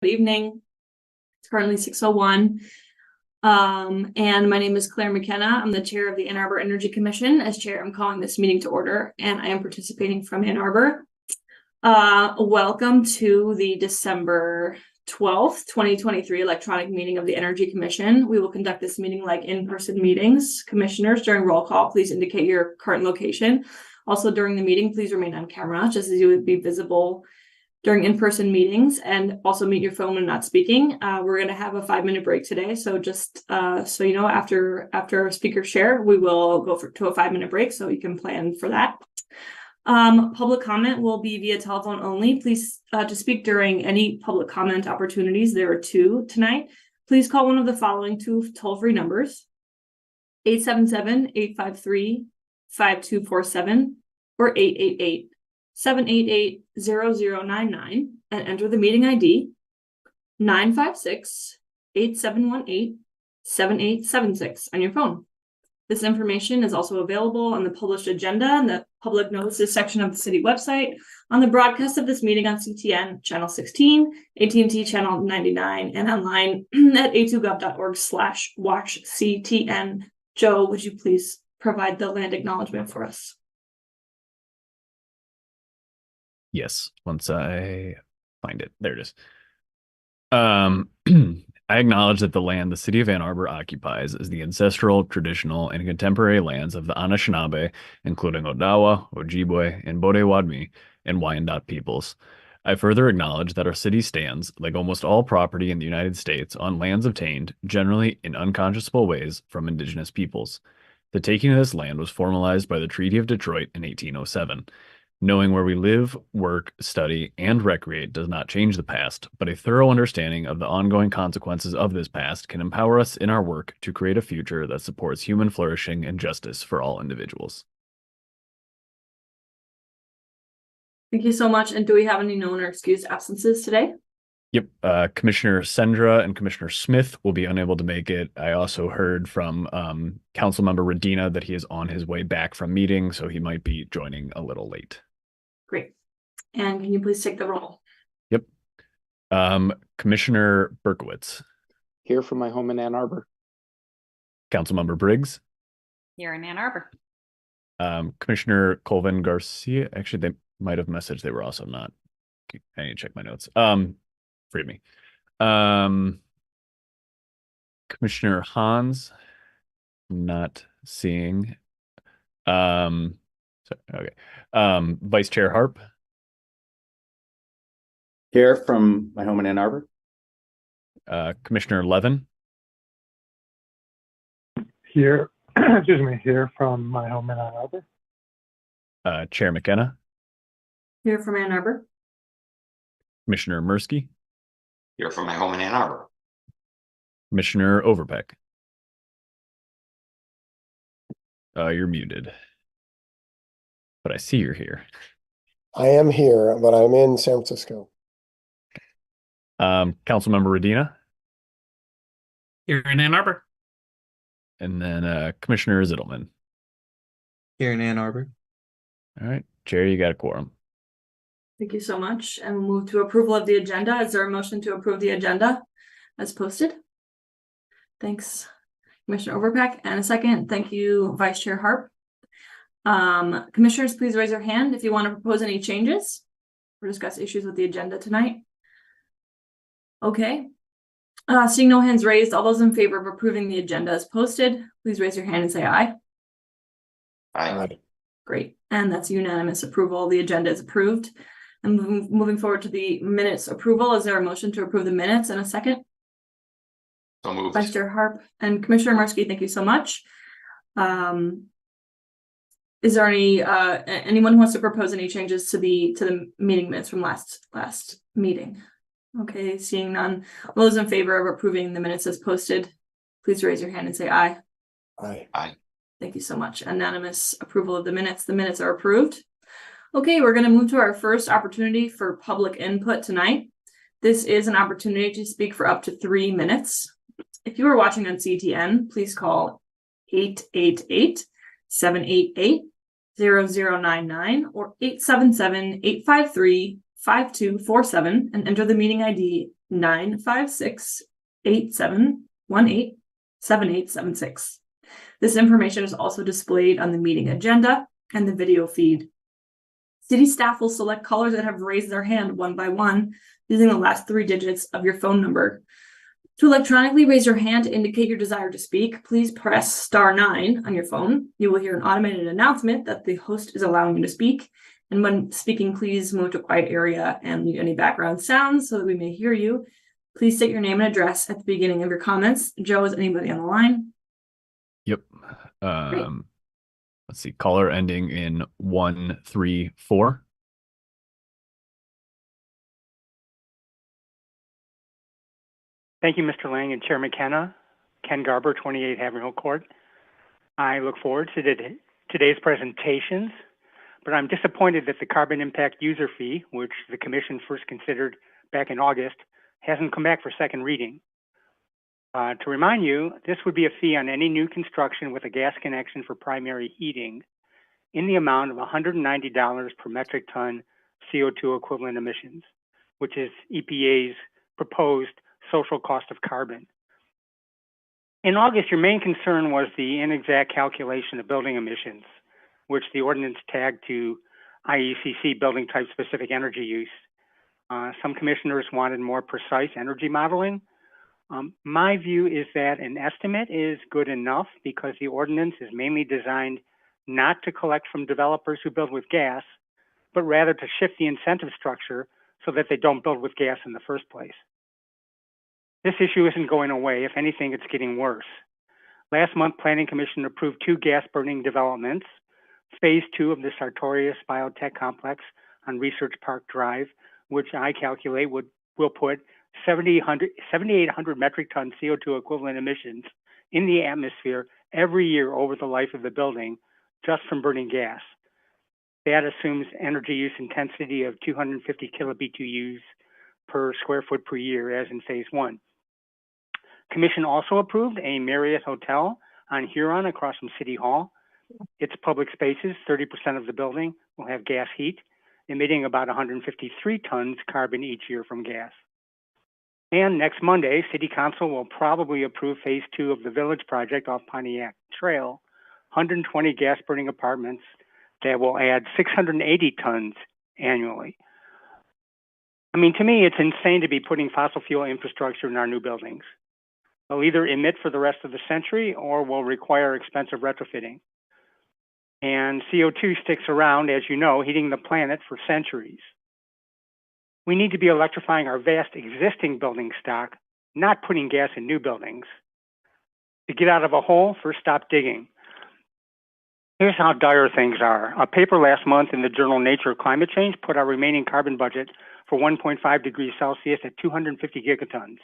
Good evening. It's currently 6:01. And my name is Claire McKenna. I'm the chair of the Ann Arbor Energy Commission. As chair, I'm calling this meeting to order, and I am participating from Ann Arbor. Welcome to the December 12th, 2023 electronic meeting of the Energy Commission. We will conduct this meeting like in-person meetings. Commissioners, during roll call, please indicate your current location. Also, during the meeting, please remain on camera, just as you would be visible during in-person meetings, and also mute your phone when not speaking. We're going to have a 5-minute break today. So just so you know, after our speakers share, we will go to a 5-minute break, so you can plan for that. Public comment will be via telephone only. Please, to speak during any public comment opportunities, there are 2 tonight. Please call one of the following 2 toll-free numbers: 877-853-5247 or 888-788-0099 and enter the meeting ID 956-8718-7876 on your phone. This information is also available on the published agenda in the public notices section of the city website, on the broadcast of this meeting on CTN channel 16, AT&T channel 99, and online at a2gov.org/watchctn. Joe, would you please provide the land acknowledgement for us? Yes, once I find it. There it is. I acknowledge that the land the city of Ann Arbor occupies is the ancestral, traditional, and contemporary lands of the Anishinaabe, including Odawa, Ojibwe, and Bodewadmi, and Wyandot peoples. I further acknowledge that our city stands, like almost all property in the United States, on lands obtained, generally in unconscionable ways, from indigenous peoples. The taking of this land was formalized by the Treaty of Detroit in 1807. Knowing where we live, work, study, and recreate does not change the past, but a thorough understanding of the ongoing consequences of this past can empower us in our work to create a future that supports human flourishing and justice for all individuals. Thank you so much. And do we have any known or excused absences today? Yep. Commissioner Sendra and Commissioner Smith will be unable to make it. I also heard from Councilmember Radina that he is on his way back from meeting, so he might be joining a little late. Great. And can you please take the roll? Yep. Commissioner Berkowitz. Here from my home in Ann Arbor. Councilmember Briggs. Here in Ann Arbor. Commissioner Colvin Garcia. Actually, they might have messaged they were also not. I need to check my notes. Forgive me. Commissioner Hans. Not seeing. Okay. Vice Chair Harp. Here from my home in Ann Arbor. Commissioner Levin. Here, excuse me, here from my home in Ann Arbor. Chair McKenna. Here from Ann Arbor. Commissioner Mirsky. Here from my home in Ann Arbor. Commissioner Overpeck. You're muted. But I see you're here. I am here, but I'm in San Francisco. Councilmember Radina. Here in Ann Arbor. And then Commissioner Zittelman. Here in Ann Arbor. All right, Chair, you got a quorum. Thank you so much. And we'll move to approval of the agenda. Is there a motion to approve the agenda as posted? Thanks, Commissioner Overpeck. And a second. Thank you, Vice Chair Harp. Commissioners, please raise your hand if you want to propose any changes or discuss issues with the agenda tonight. Okay. Seeing no hands raised, all those in favor of approving the agenda as posted, please raise your hand and say aye. Aye. Great. And that's unanimous approval. The agenda is approved. And moving forward to the minutes approval, is there a motion to approve the minutes in a second? So moved. Vice Chair Harp and Commissioner Mirsky, thank you so much. Is there anyone who wants to propose any changes to the meeting minutes from last meeting? Okay, seeing none. All those in favor of approving the minutes as posted, please raise your hand and say aye. Aye. Aye. Thank you so much. Unanimous approval of the minutes. The minutes are approved. Okay, we're going to move to our first opportunity for public input tonight. This is an opportunity to speak for up to 3 minutes. If you are watching on CTN, please call 888-788-0099 or 877-853 5247 and enter the meeting ID 956-8718-7876. This information is also displayed on the meeting agenda and the video feed. City staff will select callers that have raised their hand one by one using the last 3 digits of your phone number. To electronically raise your hand to indicate your desire to speak, please press *9 on your phone. You will hear an automated announcement that the host is allowing you to speak. And when speaking, please move to a quiet area and mute any background sounds so that we may hear you. Please state your name and address at the beginning of your comments. Joe, is anybody on the line? Yep. Let's see. Caller ending in 134. Thank you, Mr. Lang and Chair McKenna. Ken Garber, 28 Haverhill Court. I look forward to today's presentations, but I'm disappointed that the carbon impact user fee, which the Commission first considered back in August, hasn't come back for second reading. To remind you, this would be a fee on any new construction with a gas connection for primary heating in the amount of $190 per metric ton CO2 equivalent emissions, which is EPA's proposed social cost of carbon. In August, your main concern was the inexact calculation of building emissions, which the ordinance tagged to IECC building type specific energy use. Some commissioners wanted more precise energy modeling. My view is that an estimate is good enough because the ordinance is mainly designed not to collect from developers who build with gas, but rather to shift the incentive structure so that they don't build with gas in the first place. This issue isn't going away. If anything, it's getting worse. Last month, Planning Commission approved 2 gas-burning developments, Phase 2 of the Sartorius Biotech Complex on Research Park Drive, which I calculate will put 7,800 metric ton CO2 equivalent emissions in the atmosphere every year over the life of the building just from burning gas. That assumes energy use intensity of 250 kilobitu's per square foot per year, as in Phase 1. Commission also approved a Marriott Hotel on Huron across from City Hall. Its public spaces, 30% of the building, will have gas heat, emitting about 153 tons carbon each year from gas. And next Monday, City Council will probably approve Phase 2 of the Village project off Pontiac Trail, 120 gas-burning apartments that will add 680 tons annually. I mean, to me, it's insane to be putting fossil fuel infrastructure in our new buildings. They'll either emit for the rest of the century or will require expensive retrofitting. And CO2 sticks around, as you know, heating the planet for centuries. We need to be electrifying our vast existing building stock, not putting gas in new buildings. To get out of a hole, first stop digging. Here's how dire things are. A paper last month in the journal Nature Climate Change put our remaining carbon budget for 1.5 degrees Celsius at 250 gigatons.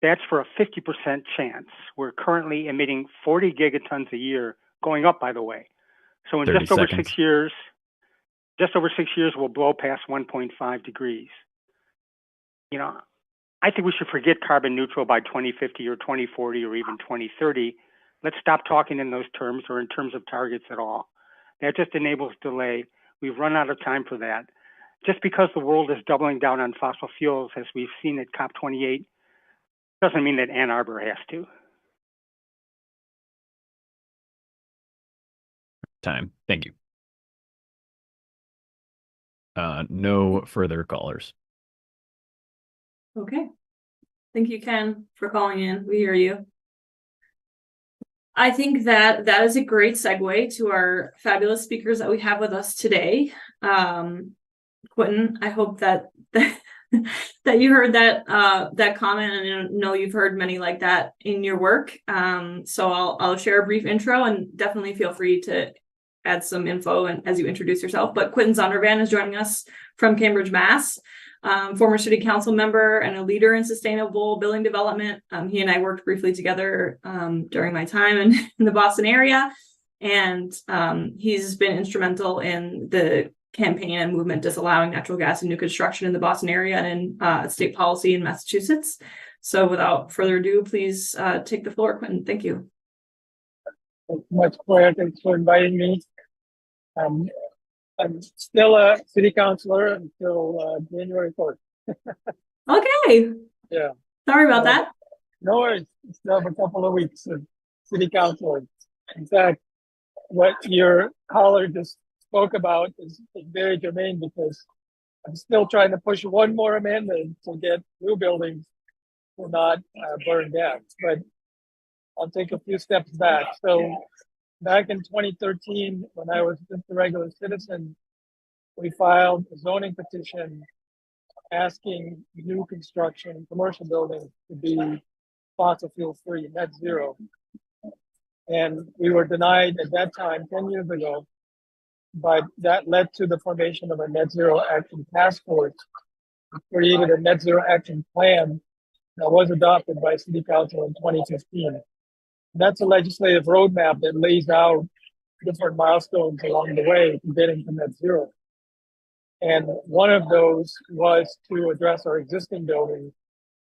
That's for a 50% chance. We're currently emitting 40 gigatons a year, going up, by the way. So in just over 6 years, we'll blow past 1.5 degrees. You know, I think we should forget carbon neutral by 2050 or 2040 or even 2030. Let's stop talking in those terms or in terms of targets at all. That just enables delay. We've run out of time for that. Just because the world is doubling down on fossil fuels, as we've seen at COP28, doesn't mean that Ann Arbor has to. Time. Thank you. No further callers. Okay. Thank you, Ken, for calling in. We hear you. I think that is a great segue to our fabulous speakers that we have with us today. Quentin, I hope that that you heard that comment, and I know you've heard many like that in your work. So I'll share a brief intro, and definitely feel free to add some info and as you introduce yourself. But Quentin Zondervan is joining us from Cambridge, Mass. Former city council member and a leader in sustainable building development. He and I worked briefly together during my time in the Boston area, and he's been instrumental in the campaign and movement disallowing natural gas in new construction in the Boston area and in state policy in Massachusetts. So without further ado, please take the floor, Quentin. Thank you. Thanks so much, Claire. Thanks for inviting me. I'm still a city councilor until January 4th. Okay. Yeah. Sorry about that. No worries. Still have a couple of weeks of city councilor. In fact, what your caller just spoke about is very germane because I'm still trying to push one more amendment to get new buildings to not burn down. But I'll take a few steps back. So back in 2013, when I was just a regular citizen, we filed a zoning petition asking new construction, commercial buildings to be fossil fuel free, net zero. And we were denied at that time, 10 years ago, but that led to the formation of a net zero action task force, created a net zero action plan that was adopted by City Council in 2015. That's a legislative roadmap that lays out different milestones along the way to getting to net zero. And one of those was to address our existing buildings,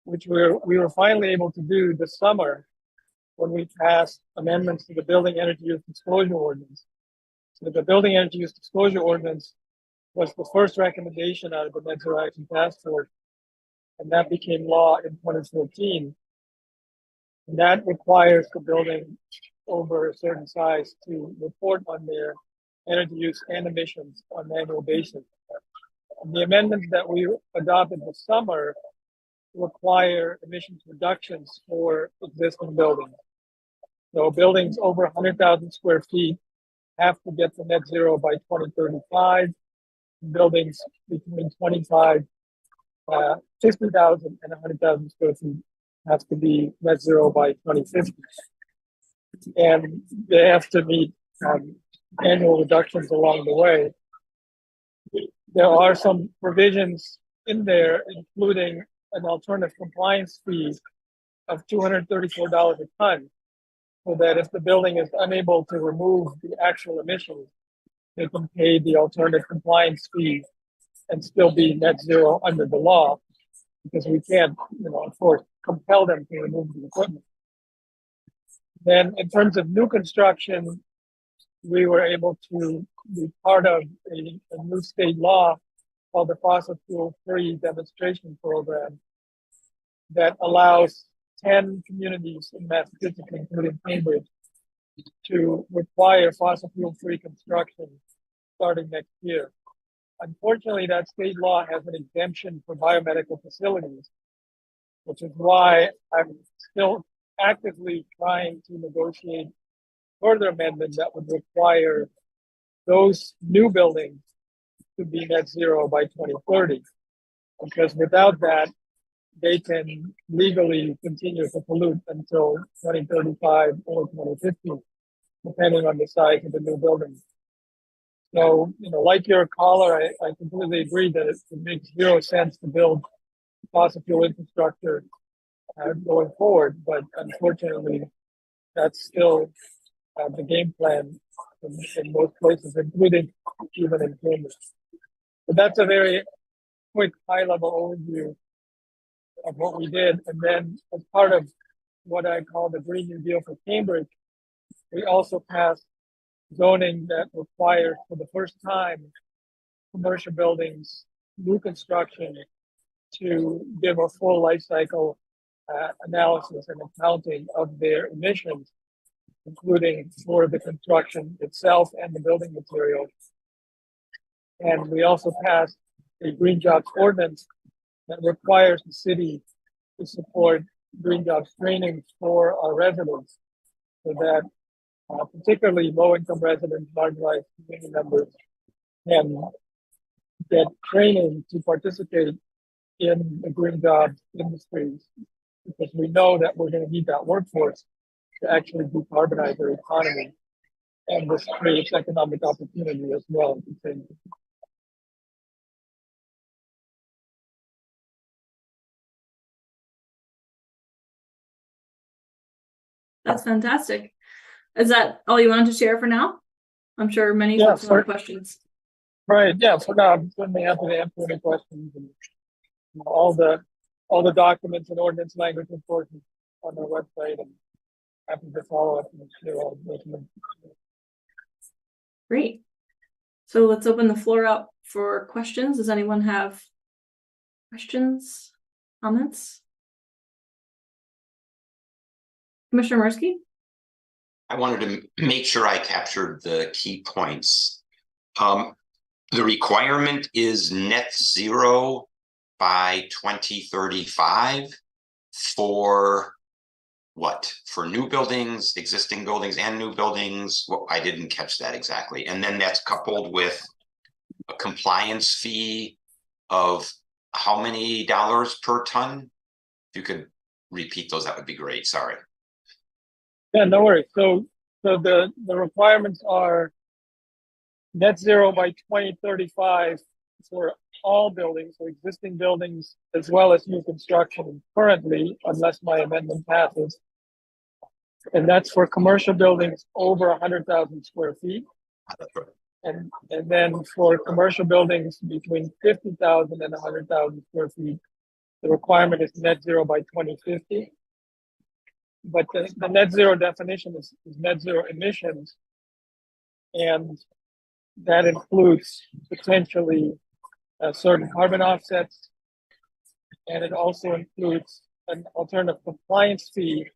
which we were finally able to do this summer when we passed amendments to the Building Energy Use Disclosure Ordinance. So the Building Energy Use Disclosure Ordinance was the first recommendation out of the Net Zero Action Task Force, and that became law in 2014. And that requires the building over a certain size to report on their energy use and emissions on an annual basis. And the amendments that we adopted this summer require emissions reductions for existing buildings. So buildings over 100,000 square feet have to get to net zero by 2035. Buildings between 50,000 and 100,000 square feet have to be net zero by 2050. And they have to meet annual reductions along the way. There are some provisions in there, including an alternative compliance fee of $234 a ton, so that if the building is unable to remove the actual emissions, they can pay the alternative compliance fee and still be net zero under the law, because we can't, of course, compel them to remove the equipment. Then in terms of new construction, we were able to be part of a new state law called the Fossil Fuel Free Demonstration Program that allows 10 communities in Massachusetts, including Cambridge, to require fossil fuel free construction starting next year. Unfortunately, that state law has an exemption for biomedical facilities, which is why I'm still actively trying to negotiate further amendments that would require those new buildings to be net zero by 2030. Because without that, they can legally continue to pollute until 2035 or 2050, depending on the size of the new building. So, like your caller, I completely agree that it makes zero sense to build fossil fuel infrastructure going forward, but unfortunately, that's still the game plan in most places, including even in Cambridge. But that's a very quick, high-level overview of what we did. And then as part of what I call the Green New Deal for Cambridge, we also passed zoning that requires, for the first time, commercial buildings, new construction, to give a full life cycle analysis and accounting of their emissions, including for the construction itself and the building materials. And we also passed a green jobs ordinance that requires the city to support green jobs training for our residents, so that particularly low-income residents, marginalized community members, can get training to participate in the green jobs industries, because we know that we're going to need that workforce to actually decarbonize our economy. And this creates economic opportunity as well. That's fantastic. Is that all you wanted to share for now? I'm sure many folks have questions. Right. Yeah. For now, I'm certainly happy to answer any questions. And all the documents and ordinance language enforcement on our website, and happy to follow up and share all the documents. Great. So let's open the floor up for questions. Does anyone have questions, comments? Commissioner Murski? I wanted to make sure I captured the key points. The requirement is net zero by 2035 for what? For new buildings, existing buildings, and new buildings? Well, I didn't catch that exactly. And then that's coupled with a compliance fee of how many dollars per ton? If you could repeat those, that would be great. Sorry. Yeah, no worries. So the requirements are net zero by 2035 for all buildings, so existing buildings as well as new construction currently, unless my amendment passes. And that's for commercial buildings over 100,000 square feet. And then for commercial buildings between 50,000 and 100,000 square feet, the requirement is net zero by 2050. But the net zero definition is net zero emissions. And that includes potentially certain carbon offsets. And it also includes an alternative compliance fee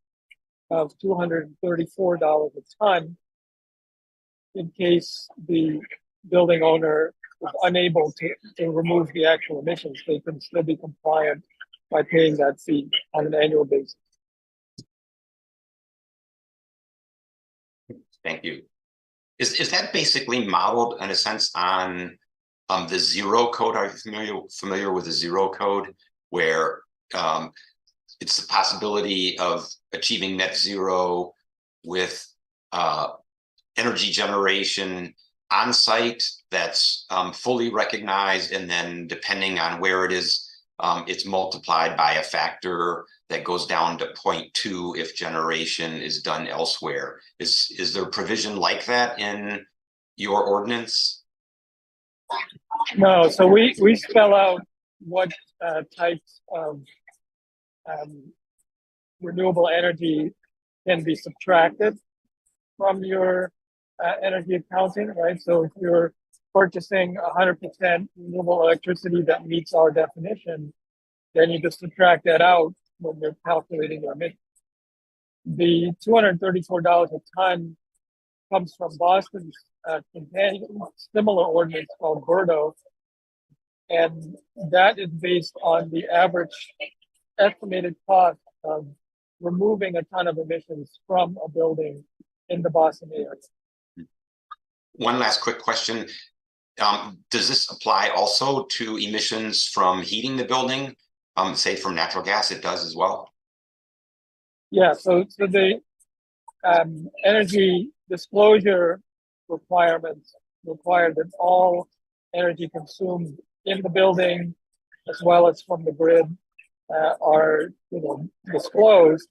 of $234 a ton in case the building owner is unable to remove the actual emissions. They can still be compliant by paying that fee on an annual basis. Thank you. Is that basically modeled in a sense on the zero code? Are you familiar with the zero code, where it's the possibility of achieving net zero with energy generation on site that's fully recognized, and then depending on where it is, it's multiplied by a factor that goes down to 0.2 if generation is done elsewhere. Is there provision like that in your ordinance? No, so we spell out what types of renewable energy can be subtracted from your energy accounting, right? So if you're purchasing 100% renewable electricity that meets our definition, then you just subtract that out when you're calculating your emissions. The $234 a ton comes from Boston's companion similar ordinance called Burdo, and that is based on the average estimated cost of removing a ton of emissions from a building in the Boston area. One last quick question. Does this apply also to emissions from heating the building? Say from natural gas, it does as well? Yeah, so the energy disclosure requirements require that all energy consumed in the building, as well as from the grid, are disclosed,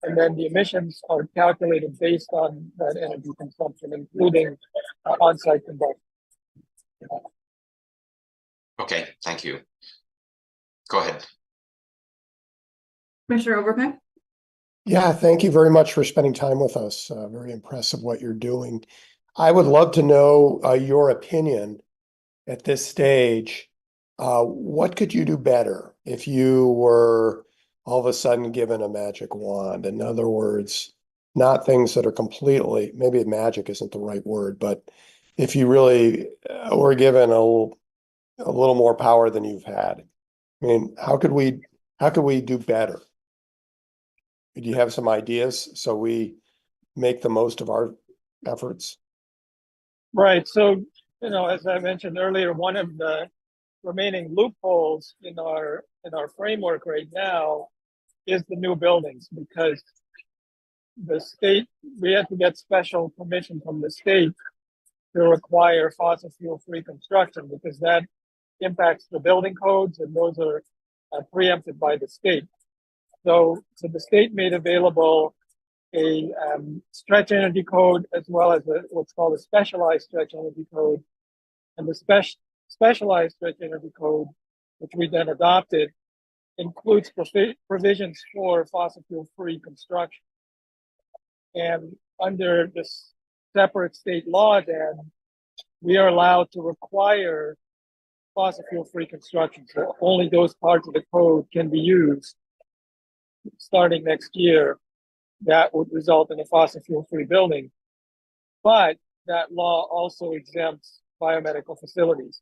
and then the emissions are calculated based on that energy consumption, including on-site combustion. Okay, thank you. Go ahead. Commissioner Overbeck? Yeah, thank you very much for spending time with us. Very impressive what you're doing. I would love to know your opinion at this stage. What could you do better if you were all of a sudden given a magic wand? In other words, not things that are completely, maybe magic isn't the right word, but if you really were given a little more power than you've had. I mean, how could we do better? Do you have some ideas so we make the most of our efforts? Right. So, as I mentioned earlier, one of the remaining loopholes in our framework right now is the new buildings, because the state, we have to get special permission from the state to require fossil fuel free construction, because that impacts the building codes, and those are preempted by the state. So the state made available a stretch energy code, as well as what's called a specialized stretch energy code. And the specialized stretch energy code, which we then adopted, includes provisions for fossil fuel free construction. And under this separate state law, then we are allowed to require fossil fuel-free construction. So only those parts of the code can be used starting next year that would result in a fossil fuel-free building. But that law also exempts biomedical facilities.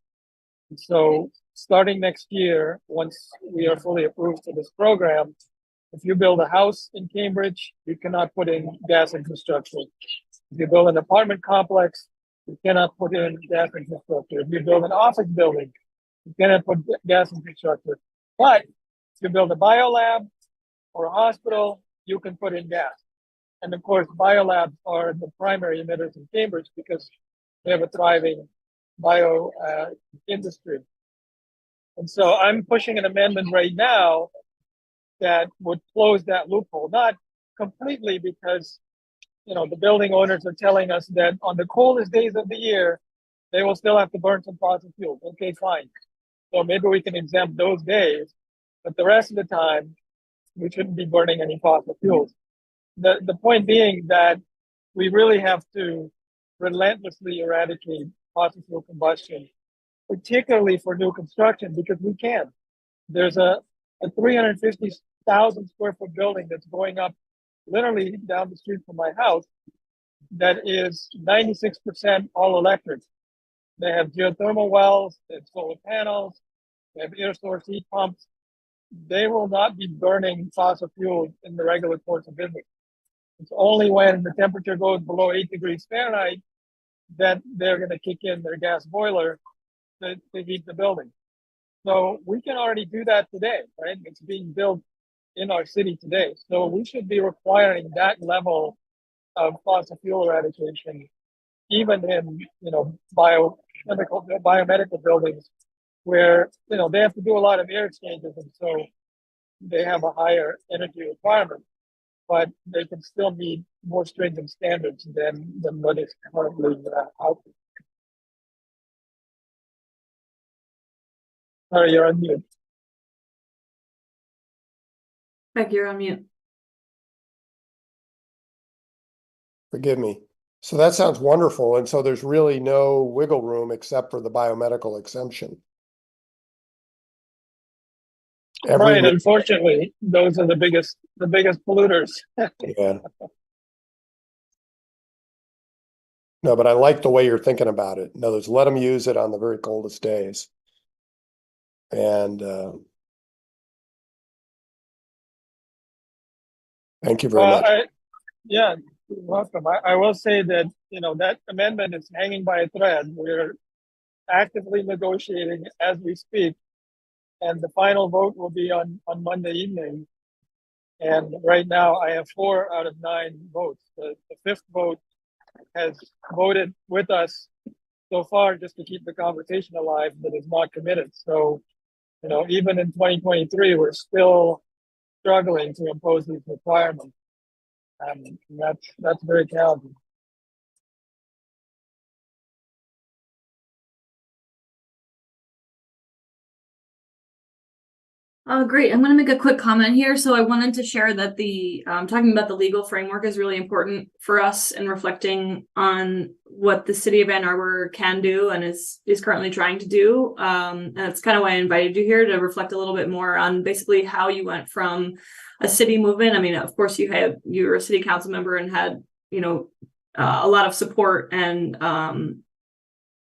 And so starting next year, once we are fully approved for this program, if you build a house in Cambridge, you cannot put in gas infrastructure. If you build an apartment complex, you cannot put in gas infrastructure. If you build an office building, you cannot put gas infrastructure. But if you build a biolab or a hospital, you can put in gas. And of course, biolabs are the primary emitters in Cambridge because they have a thriving bio industry. And so I'm pushing an amendment right now that would close that loophole, not completely because, you know, the building owners are telling us that on the coldest days of the year, they will still have to burn some fossil fuels. Okay, fine. So maybe we can exempt those days, but the rest of the time, we shouldn't be burning any fossil fuels. The point being that we really have to relentlessly eradicate fossil fuel combustion, particularly for new construction, because we can. There's a 350,000 square foot building that's going up literally down the street from my house that is 96% all electric. They have geothermal wells, they have solar panels, they have air source heat pumps. They will not be burning fossil fuels in the regular course of business. It's only when the temperature goes below 8 degrees Fahrenheit that they're going to kick in their gas boiler to heat the building. So we can already do that today, right? It's being built in our city today. So we should be requiring that level of fossil fuel eradication, even in, you know, biomedical buildings where, you know, they have to do a lot of air exchanges. And so they have a higher energy requirement, but they can still meet more stringent standards than what is currently out there. Sorry, you're on mute. Beck, you're on mute. Forgive me. So that sounds wonderful. And so there's really no wiggle room except for the biomedical exemption. Right. Unfortunately, those are the biggest polluters. Yeah. No, but I like the way you're thinking about it. In other words, let them use it on the very coldest days. And thank you very much. Yeah, you're welcome. I will say that, you know, that amendment is hanging by a thread. We're actively negotiating as we speak, and the final vote will be on Monday evening. And right now, I have 4 out of 9 votes. The 5th vote has voted with us so far just to keep the conversation alive, but is not committed. So, you know, even in 2023, we're still struggling to impose these requirements. And that's very challenging. Great. I'm going to make a quick comment here. So I wanted to share that the talking about the legal framework is really important for us in reflecting on what the city of Ann Arbor can do and is currently trying to do. And that's kind of why I invited you here, to reflect a little bit more on basically how you went from a city movement. I mean, of course, you were a city council member and had, you know, a lot of support and,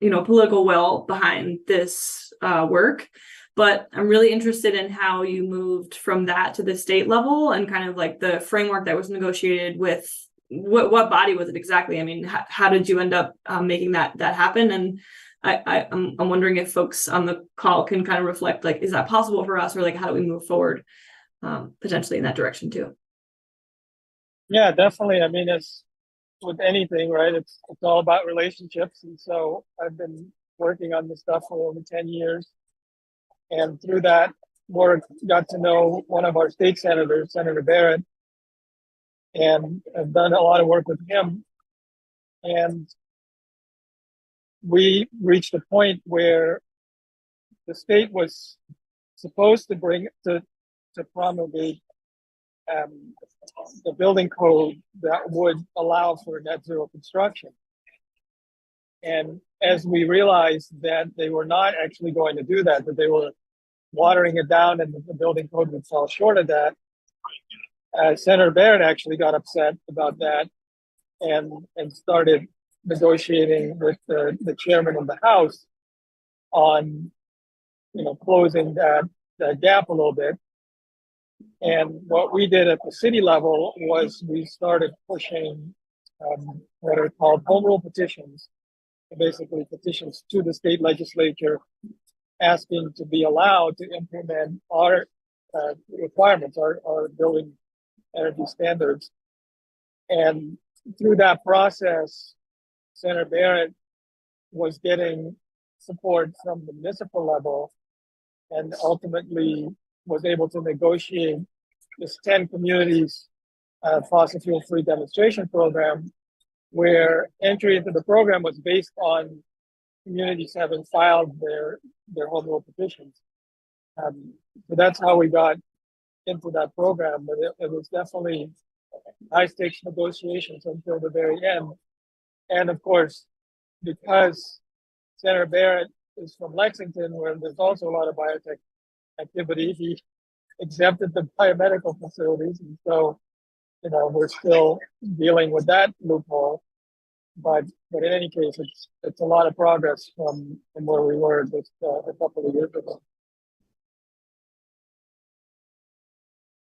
you know, political will behind this work. But I'm really interested in how you moved from that to the state level and kind of like the framework that was negotiated with what body was it exactly? I mean, how did you end up making that happen? And I'm wondering if folks on the call can kind of reflect, like, is that possible for us, or like, how do we move forward potentially in that direction too? Yeah, definitely. I mean, it's with anything, right? It's all about relationships. And so I've been working on this stuff for over 10 years. And through that work, got to know one of our state senators, Senator Barrett, and I've done a lot of work with him. And we reached a point where the state was supposed to promulgate the building code that would allow for net zero construction. And as we realized that they were not actually going to do that, that they were watering it down and the building code would fall short of that, Senator Barrett actually got upset about that and started negotiating with the chairman of the House on, closing that gap a little bit. And what we did at the city level was we started pushing what are called home rule petitions, basically petitions to the state legislature asking to be allowed to implement our requirements, our building energy standards. And through that process, Senator Barrett was getting support from the municipal level and ultimately was able to negotiate this 10 communities fossil fuel free demonstration program, where entry into the program was based on communities having filed their home rule petitions. So that's how we got into that program, but it was definitely high stakes negotiations until the very end. And of course, because Senator Barrett is from Lexington, where there's also a lot of biotech activity, he exempted the biomedical facilities. And so, we're still dealing with that loophole. But in any case, it's a lot of progress from where we were just a couple of years ago.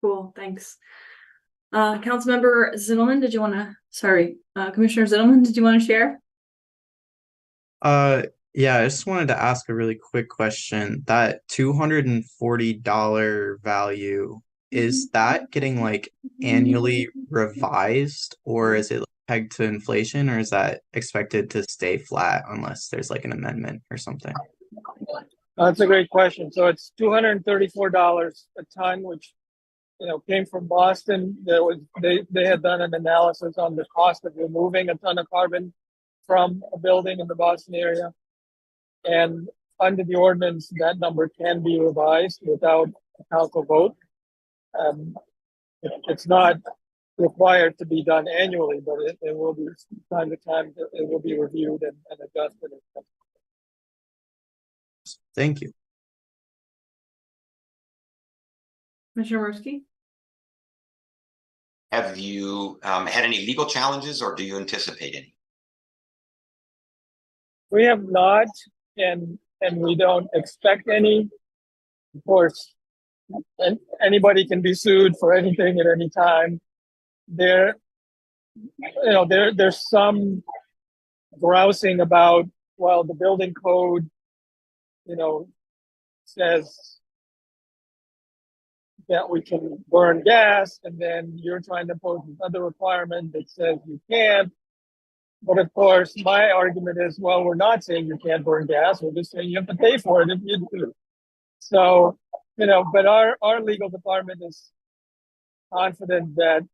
Cool, thanks. Councilmember Zittelman, Commissioner Zittelman, did you want to share? Yeah, I just wanted to ask a really quick question. That $240 value, is that getting like annually revised, or is it pegged to inflation, or is that expected to stay flat unless there's like an amendment or something? That's a great question. So it's $234 a ton, which came from Boston. They had done an analysis on the cost of removing a ton of carbon from a building in the Boston area. And under the ordinance, that number can be revised without a council vote. It's not required to be done annually, but it will be time to time. It will be reviewed and adjusted. Thank you. Commissioner Murski? Have you had any legal challenges, or do you anticipate any? We have not, and we don't expect any. Of course, anybody can be sued for anything at any time. There's some grousing about, well, the building code, says that we can burn gas, and then you're trying to pose another requirement that says you can't. But of course, my argument is, well, we're not saying you can't burn gas. We're just saying you have to pay for it if you do. So, but our legal department is confident that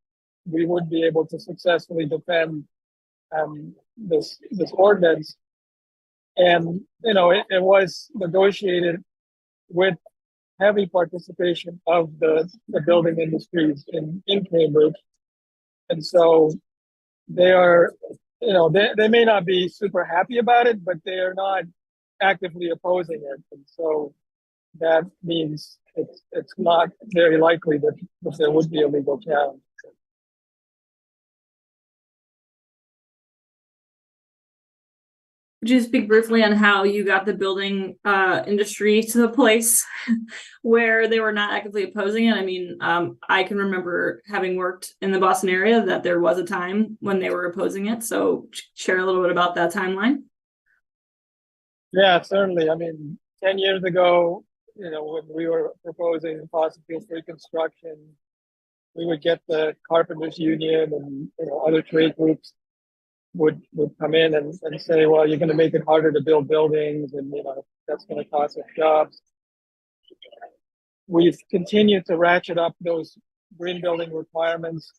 we would be able to successfully defend this ordinance. And, it was negotiated with heavy participation of the building industries in Cambridge. And so they are, they may not be super happy about it, but they are not actively opposing it. And so that means it's not very likely that there would be a legal challenge. Would you speak briefly on how you got the building industry to the place where they were not actively opposing it? I mean, I can remember having worked in the Boston area that there was a time when they were opposing it. So share a little bit about that timeline. Yeah, certainly. I mean, 10 years ago, when we were proposing fossil fuel free construction, we would get the Carpenters Union and other trade groups would come in and say, well, you're going to make it harder to build buildings, and that's going to cost us jobs. We've continued to ratchet up those green building requirements.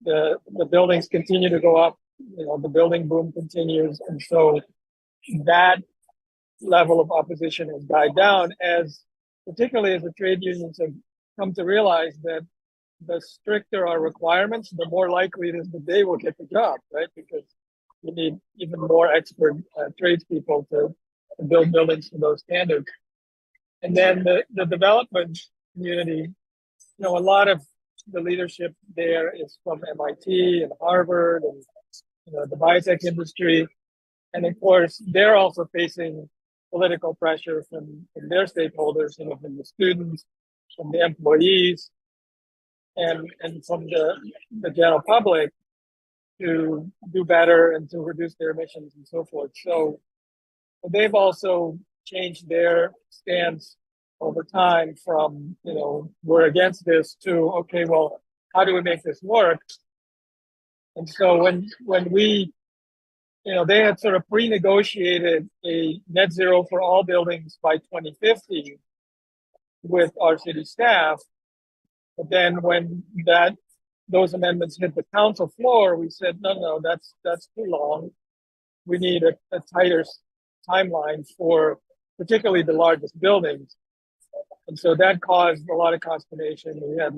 The buildings continue to go up. The building boom continues, and so that level of opposition has died down, particularly as the trade unions have come to realize that the stricter our requirements, the more likely it is that they will get the job, right? Because you need even more expert tradespeople to build buildings to those standards. And then the development community, a lot of the leadership there is from MIT and Harvard and the biotech industry. And of course, they're also facing political pressure from their stakeholders, from the students, from the employees, and from the general public to do better and to reduce their emissions and so forth. So they've also changed their stance over time from, we're against this to, okay, well, how do we make this work? And so when we, they had sort of pre-negotiated a net zero for all buildings by 2050 with our city staff. But then when those amendments hit the council floor, we said, no, that's too long. We need a tighter timeline for particularly the largest buildings. And so that caused a lot of consternation. We had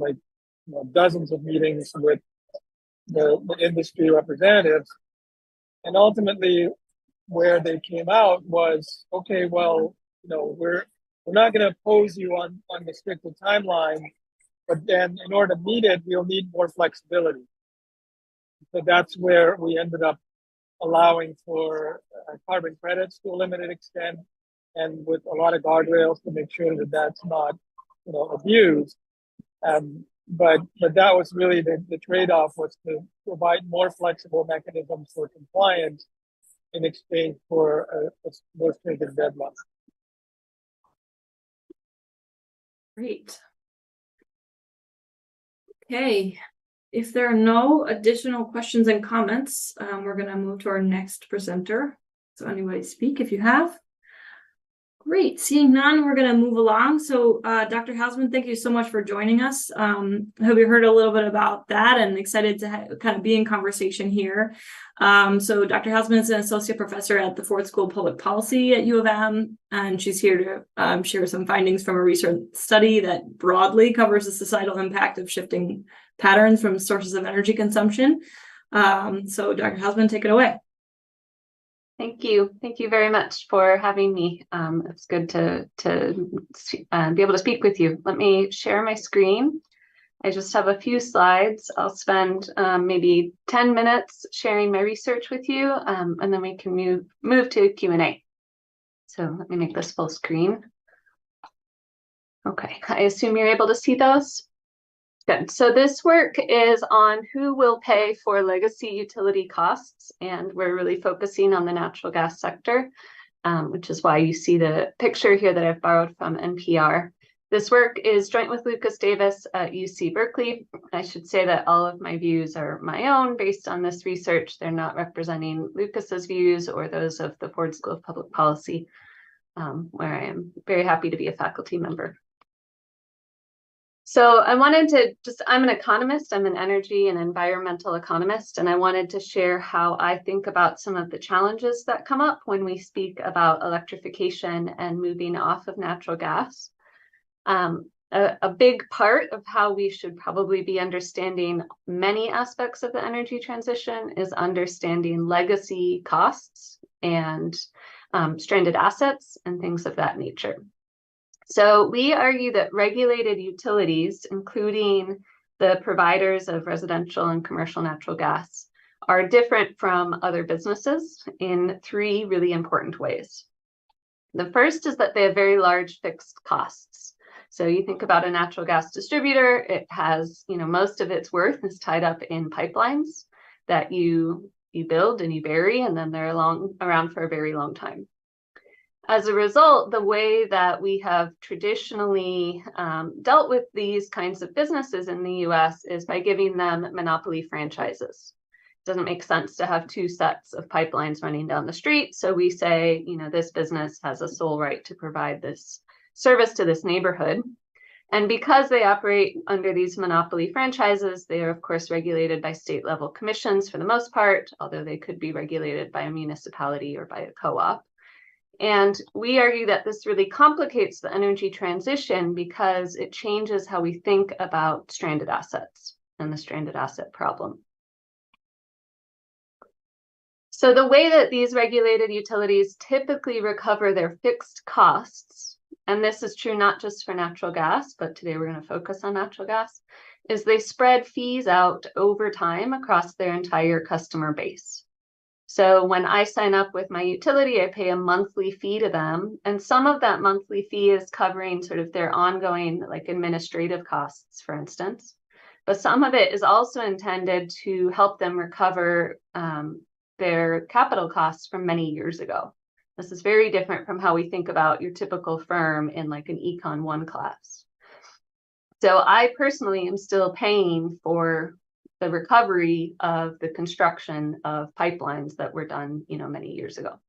dozens of meetings with the industry representatives. And ultimately, where they came out was, okay, well, we're not going to oppose you on the stricter timeline, but then in order to meet it, we'll need more flexibility. So that's where we ended up allowing for carbon credits to a limited extent, and with a lot of guardrails to make sure that that's not, abused. But that was really the trade-off, was to provide more flexible mechanisms for compliance in exchange for a more stringent deadline. Great. Okay, if there are no additional questions and comments, we're going to move to our next presenter. So anybody speak if you have. Great, seeing none, we're going to move along. So Dr. Hausman, thank you so much for joining us. I hope you heard a little bit about that and excited to kind of be in conversation here. So Dr. Hausman is an associate professor at the Ford School of Public Policy at U of M, and she's here to share some findings from a research study that broadly covers the societal impact of shifting patterns from sources of energy consumption. So Dr. Hausman, take it away. Thank you. Thank you very much for having me. It's good to be able to speak with you. Let me share my screen. I just have a few slides. I'll spend maybe 10 minutes sharing my research with you, and then we can move to Q&A. So let me make this full screen. Okay, I assume you're able to see those? Good. So this work is on who will pay for legacy utility costs, and we're really focusing on the natural gas sector, which is why you see the picture here that I've borrowed from NPR. This work is joint with Lucas Davis at UC Berkeley. I should say that all of my views are my own based on this research. They're not representing Lucas's views or those of the Ford School of Public Policy, where I am very happy to be a faculty member. So I wanted to I'm an economist, I'm an energy and environmental economist, and I wanted to share how I think about some of the challenges that come up when we speak about electrification and moving off of natural gas. A big part of how we should probably be understanding many aspects of the energy transition is understanding legacy costs and stranded assets and things of that nature. So we argue that regulated utilities, including the providers of residential and commercial natural gas, are different from other businesses in three really important ways. The first is that they have very large fixed costs. So you think about a natural gas distributor, it has, most of its worth is tied up in pipelines that you build and you bury, and then they're around for a very long time. As a result, the way that we have traditionally dealt with these kinds of businesses in the US is by giving them monopoly franchises. It doesn't make sense to have two sets of pipelines running down the street. So we say, this business has a sole right to provide this service to this neighborhood. And because they operate under these monopoly franchises, they are, of course, regulated by state level commissions for the most part, although they could be regulated by a municipality or by a co-op. And we argue that this really complicates the energy transition because it changes how we think about stranded assets and the stranded asset problem. So the way that these regulated utilities typically recover their fixed costs, and this is true not just for natural gas, but today we're going to focus on natural gas, is they spread fees out over time across their entire customer base. So when I sign up with my utility, I pay a monthly fee to them, and some of that monthly fee is covering sort of their ongoing like administrative costs, for instance. But some of it is also intended to help them recover their capital costs from many years ago. This is very different from how we think about your typical firm in like an Econ 1 class. So I personally am still paying for the recovery of the construction of pipelines that were done, many years ago.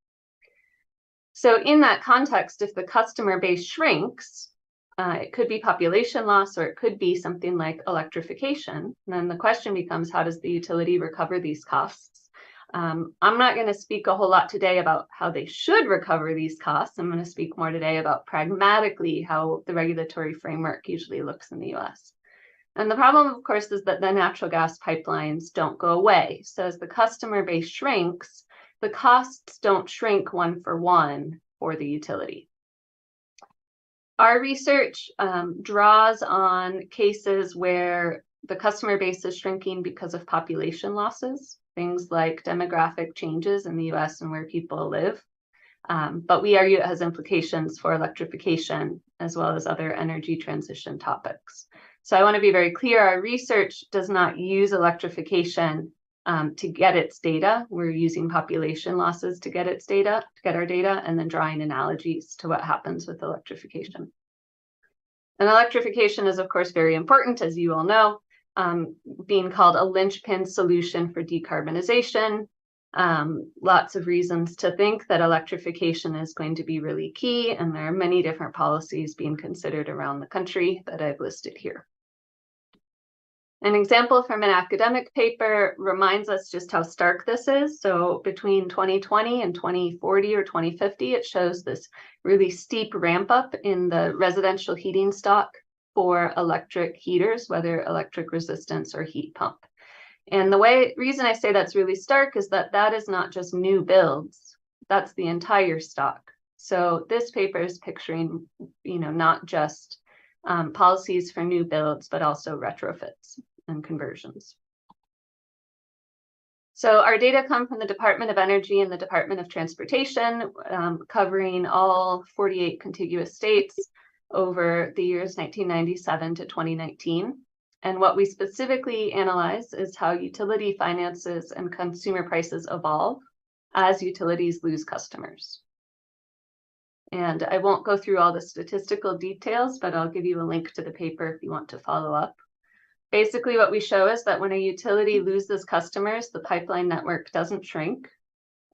So in that context, if the customer base shrinks, it could be population loss, or it could be something like electrification. And then the question becomes, how does the utility recover these costs? I'm not going to speak a whole lot today about how they should recover these costs. I'm going to speak more today about pragmatically how the regulatory framework usually looks in the US. And the problem, of course, is that the natural gas pipelines don't go away. So as the customer base shrinks, the costs don't shrink one for one for the utility. Our research draws on cases where the customer base is shrinking because of population losses, things like demographic changes in the US and where people live. But we argue it has implications for electrification as well as other energy transition topics. So I want to be very clear, our research does not use electrification to get its data. We're using population losses to get its data, to get our data, and then drawing analogies to what happens with electrification. And electrification is, of course, very important, as you all know, being called a linchpin solution for decarbonization. Lots of reasons to think that electrification is going to be really key, and there are many different policies being considered around the country that I've listed here. An example from an academic paper reminds us just how stark this is. So between 2020 and 2040 or 2050, it shows this really steep ramp up in the residential heating stock for electric heaters, whether electric resistance or heat pump. And the reason I say that's really stark is that that is not just new builds, that's the entire stock. So this paper is picturing, not just policies for new builds, but also retrofits and conversions. So our data come from the Department of Energy and the Department of Transportation, covering all 48 contiguous states over the years 1997 to 2019. And what we specifically analyze is how utility finances and consumer prices evolve as utilities lose customers. And I won't go through all the statistical details, but I'll give you a link to the paper if you want to follow up. Basically, what we show is that when a utility loses customers, the pipeline network doesn't shrink.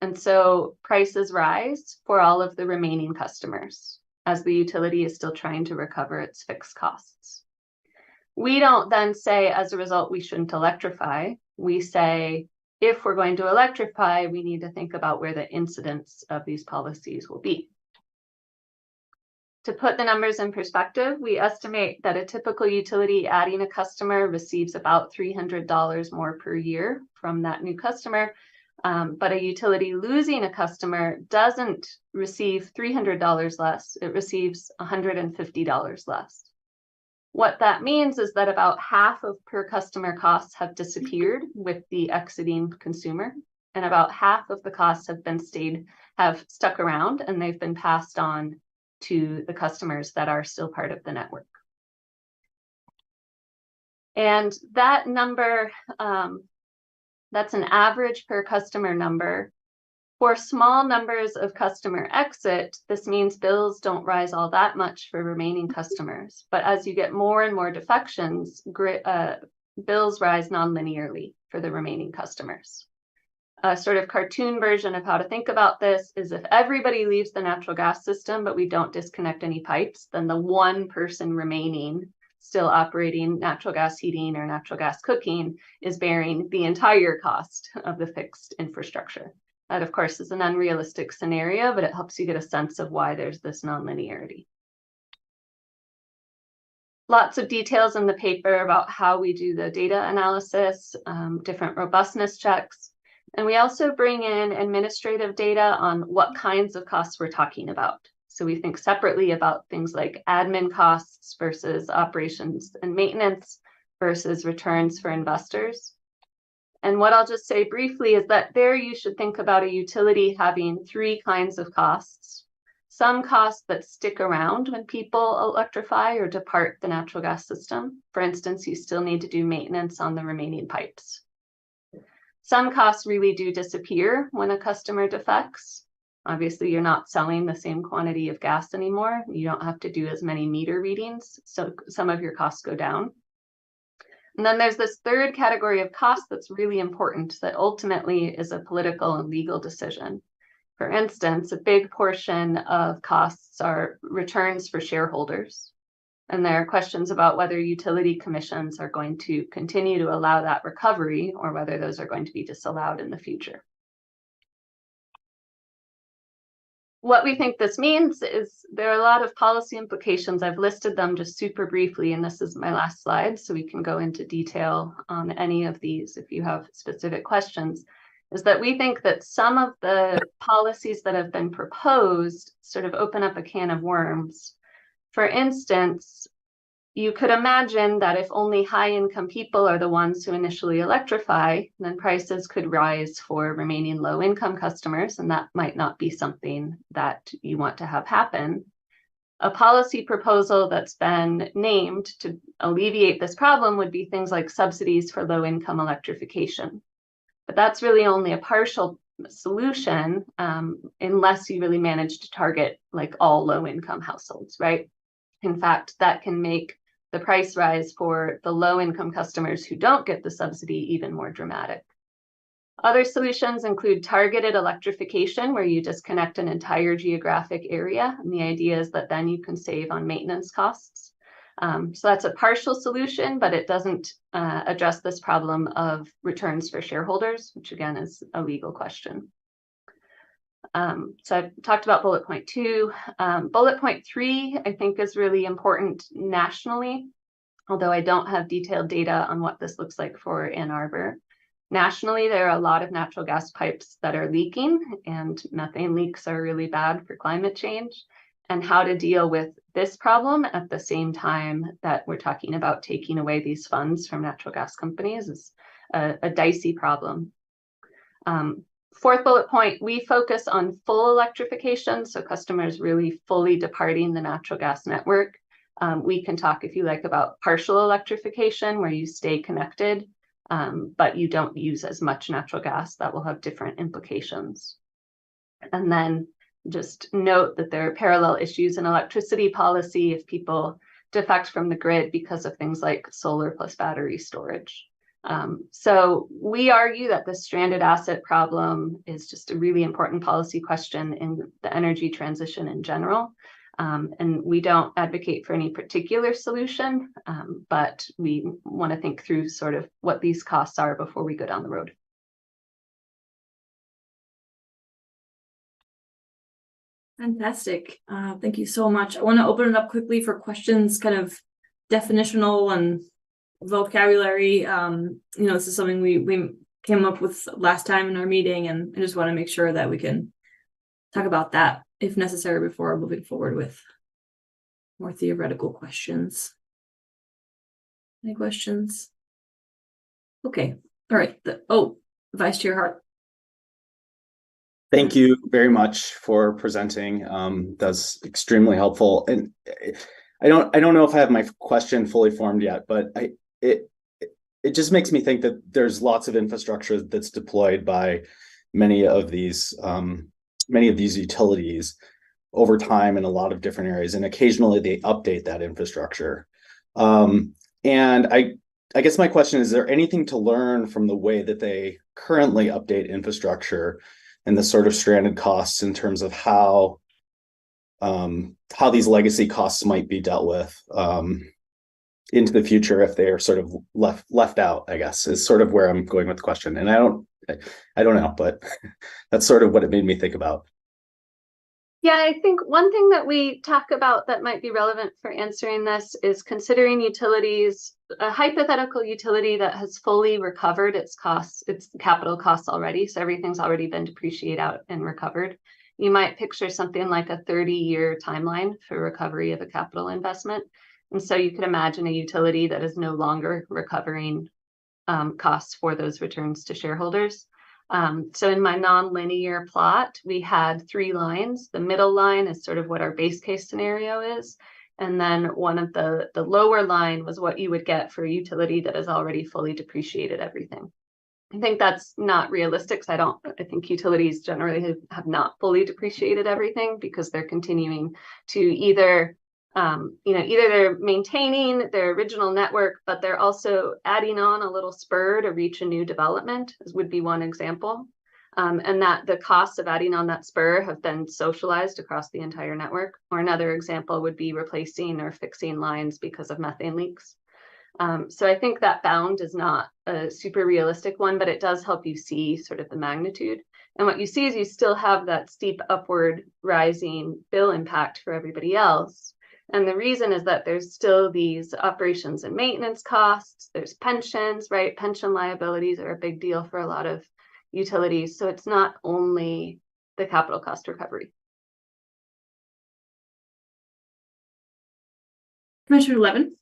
And so prices rise for all of the remaining customers as the utility is still trying to recover its fixed costs. We don't then say, as a result, we shouldn't electrify. We say, if we're going to electrify, we need to think about where the incidence of these policies will be. To put the numbers in perspective, we estimate that a typical utility adding a customer receives about $300 more per year from that new customer, but a utility losing a customer doesn't receive $300 less, it receives $150 less. What that means is that about half of per customer costs have disappeared with the exiting consumer, and about half of the costs have stuck around, and they've been passed on to the customers that are still part of the network. And that number, that's an average per customer number. For small numbers of customer exit, this means bills don't rise all that much for remaining customers. But as you get more and more defections, bills rise non-linearly for the remaining customers. A sort of cartoon version of how to think about this is if everybody leaves the natural gas system, but we don't disconnect any pipes, then the one person remaining still operating natural gas heating or natural gas cooking is bearing the entire cost of the fixed infrastructure. That, of course, is an unrealistic scenario, but it helps you get a sense of why there's this nonlinearity. Lots of details in the paper about how we do the data analysis, different robustness checks. And we also bring in administrative data on what kinds of costs we're talking about. So we think separately about things like admin costs versus operations and maintenance versus returns for investors. And what I'll just say briefly is that there you should think about a utility having three kinds of costs. Some costs that stick around when people electrify or depart the natural gas system. For instance, you still need to do maintenance on the remaining pipes. Some costs really do disappear when a customer defects. Obviously, you're not selling the same quantity of gas anymore. You don't have to do as many meter readings, so some of your costs go down. And then there's this third category of cost that's really important that ultimately is a political and legal decision. For instance, a big portion of costs are returns for shareholders. And there are questions about whether utility commissions are going to continue to allow that recovery or whether those are going to be disallowed in the future. What we think this means is there are a lot of policy implications. I've listed them just super briefly, and this is my last slide, so we can go into detail on any of these if you have specific questions, is that we think that some of the policies that have been proposed sort of open up a can of worms. For instance, you could imagine that if only high-income people are the ones who initially electrify, then prices could rise for remaining low-income customers, and that might not be something that you want to have happen. A policy proposal that's been named to alleviate this problem would be things like subsidies for low-income electrification. But that's really only a partial solution unless you really manage to target like all low-income households, right? In fact, that can make the price rise for the low-income customers who don't get the subsidy even more dramatic. Other solutions include targeted electrification, where you disconnect an entire geographic area. And the idea is that then you can save on maintenance costs. So that's a partial solution, but it doesn't address this problem of returns for shareholders, which again is a legal question. So I've talked about bullet point 2. Bullet point 3, I think, is really important nationally, although I don't have detailed data on what this looks like for Ann Arbor. Nationally, there are a lot of natural gas pipes that are leaking, and methane leaks are really bad for climate change. And how to deal with this problem at the same time that we're talking about taking away these funds from natural gas companies is a dicey problem. Fourth bullet point, we focus on full electrification, so customers really fully departing the natural gas network. We can talk, if you like, about partial electrification, where you stay connected, but you don't use as much natural gas. That will have different implications. And then just note that there are parallel issues in electricity policy if people defect from the grid because of things like solar plus battery storage. So we argue that the stranded asset problem is just a really important policy question in the energy transition in general. And we don't advocate for any particular solution, but we want to think through sort of what these costs are before we go down the road. Fantastic. Thank you so much. I want to open it up quickly for questions, kind of definitional and vocabulary. This is something we came up with last time in our meeting, and I just want to make sure that we can talk about that if necessary before moving forward with more theoretical questions. Any questions? Okay. All right. Vice Chair Hart. Thank you very much for presenting. That's extremely helpful. And I don't know if I have my question fully formed yet, but it just makes me think that there's lots of infrastructure that's deployed by many of these utilities over time in a lot of different areas, and occasionally they update that infrastructure. And I guess my question is there anything to learn from the way that they currently update infrastructure and the sort of stranded costs in terms of how these legacy costs might be dealt with into the future if they are sort of left out, I guess, is sort of where I'm going with the question. And I don't know, but that's sort of what it made me think about. Yeah, I think one thing that we talk about that might be relevant for answering this is considering utilities, a hypothetical utility that has fully recovered its costs, its capital costs already. So everything's already been depreciated out and recovered. You might picture something like a 30-year timeline for recovery of a capital investment. And so you could imagine a utility that is no longer recovering costs for those returns to shareholders. So in my nonlinear plot, we had 3 lines. The middle line is sort of what our base case scenario is. And then one of the lower line was what you would get for a utility that has already fully depreciated everything. I think that's not realistic. I think utilities generally have not fully depreciated everything because they're continuing to either they're maintaining their original network, but they're also adding on a little spur to reach a new development, would be one example. And that the costs of adding on that spur have been socialized across the entire network. Or another example would be replacing or fixing lines because of methane leaks. So I think that bound is not a super realistic one, but it does help you see sort of the magnitude. And what you see is you still have that steep upward rising bill impact for everybody else. And the reason is that there's still these operations and maintenance costs, there's pensions, right? Pension liabilities are a big deal for a lot of utilities. So it's not only the capital cost recovery. Commissioner Levin.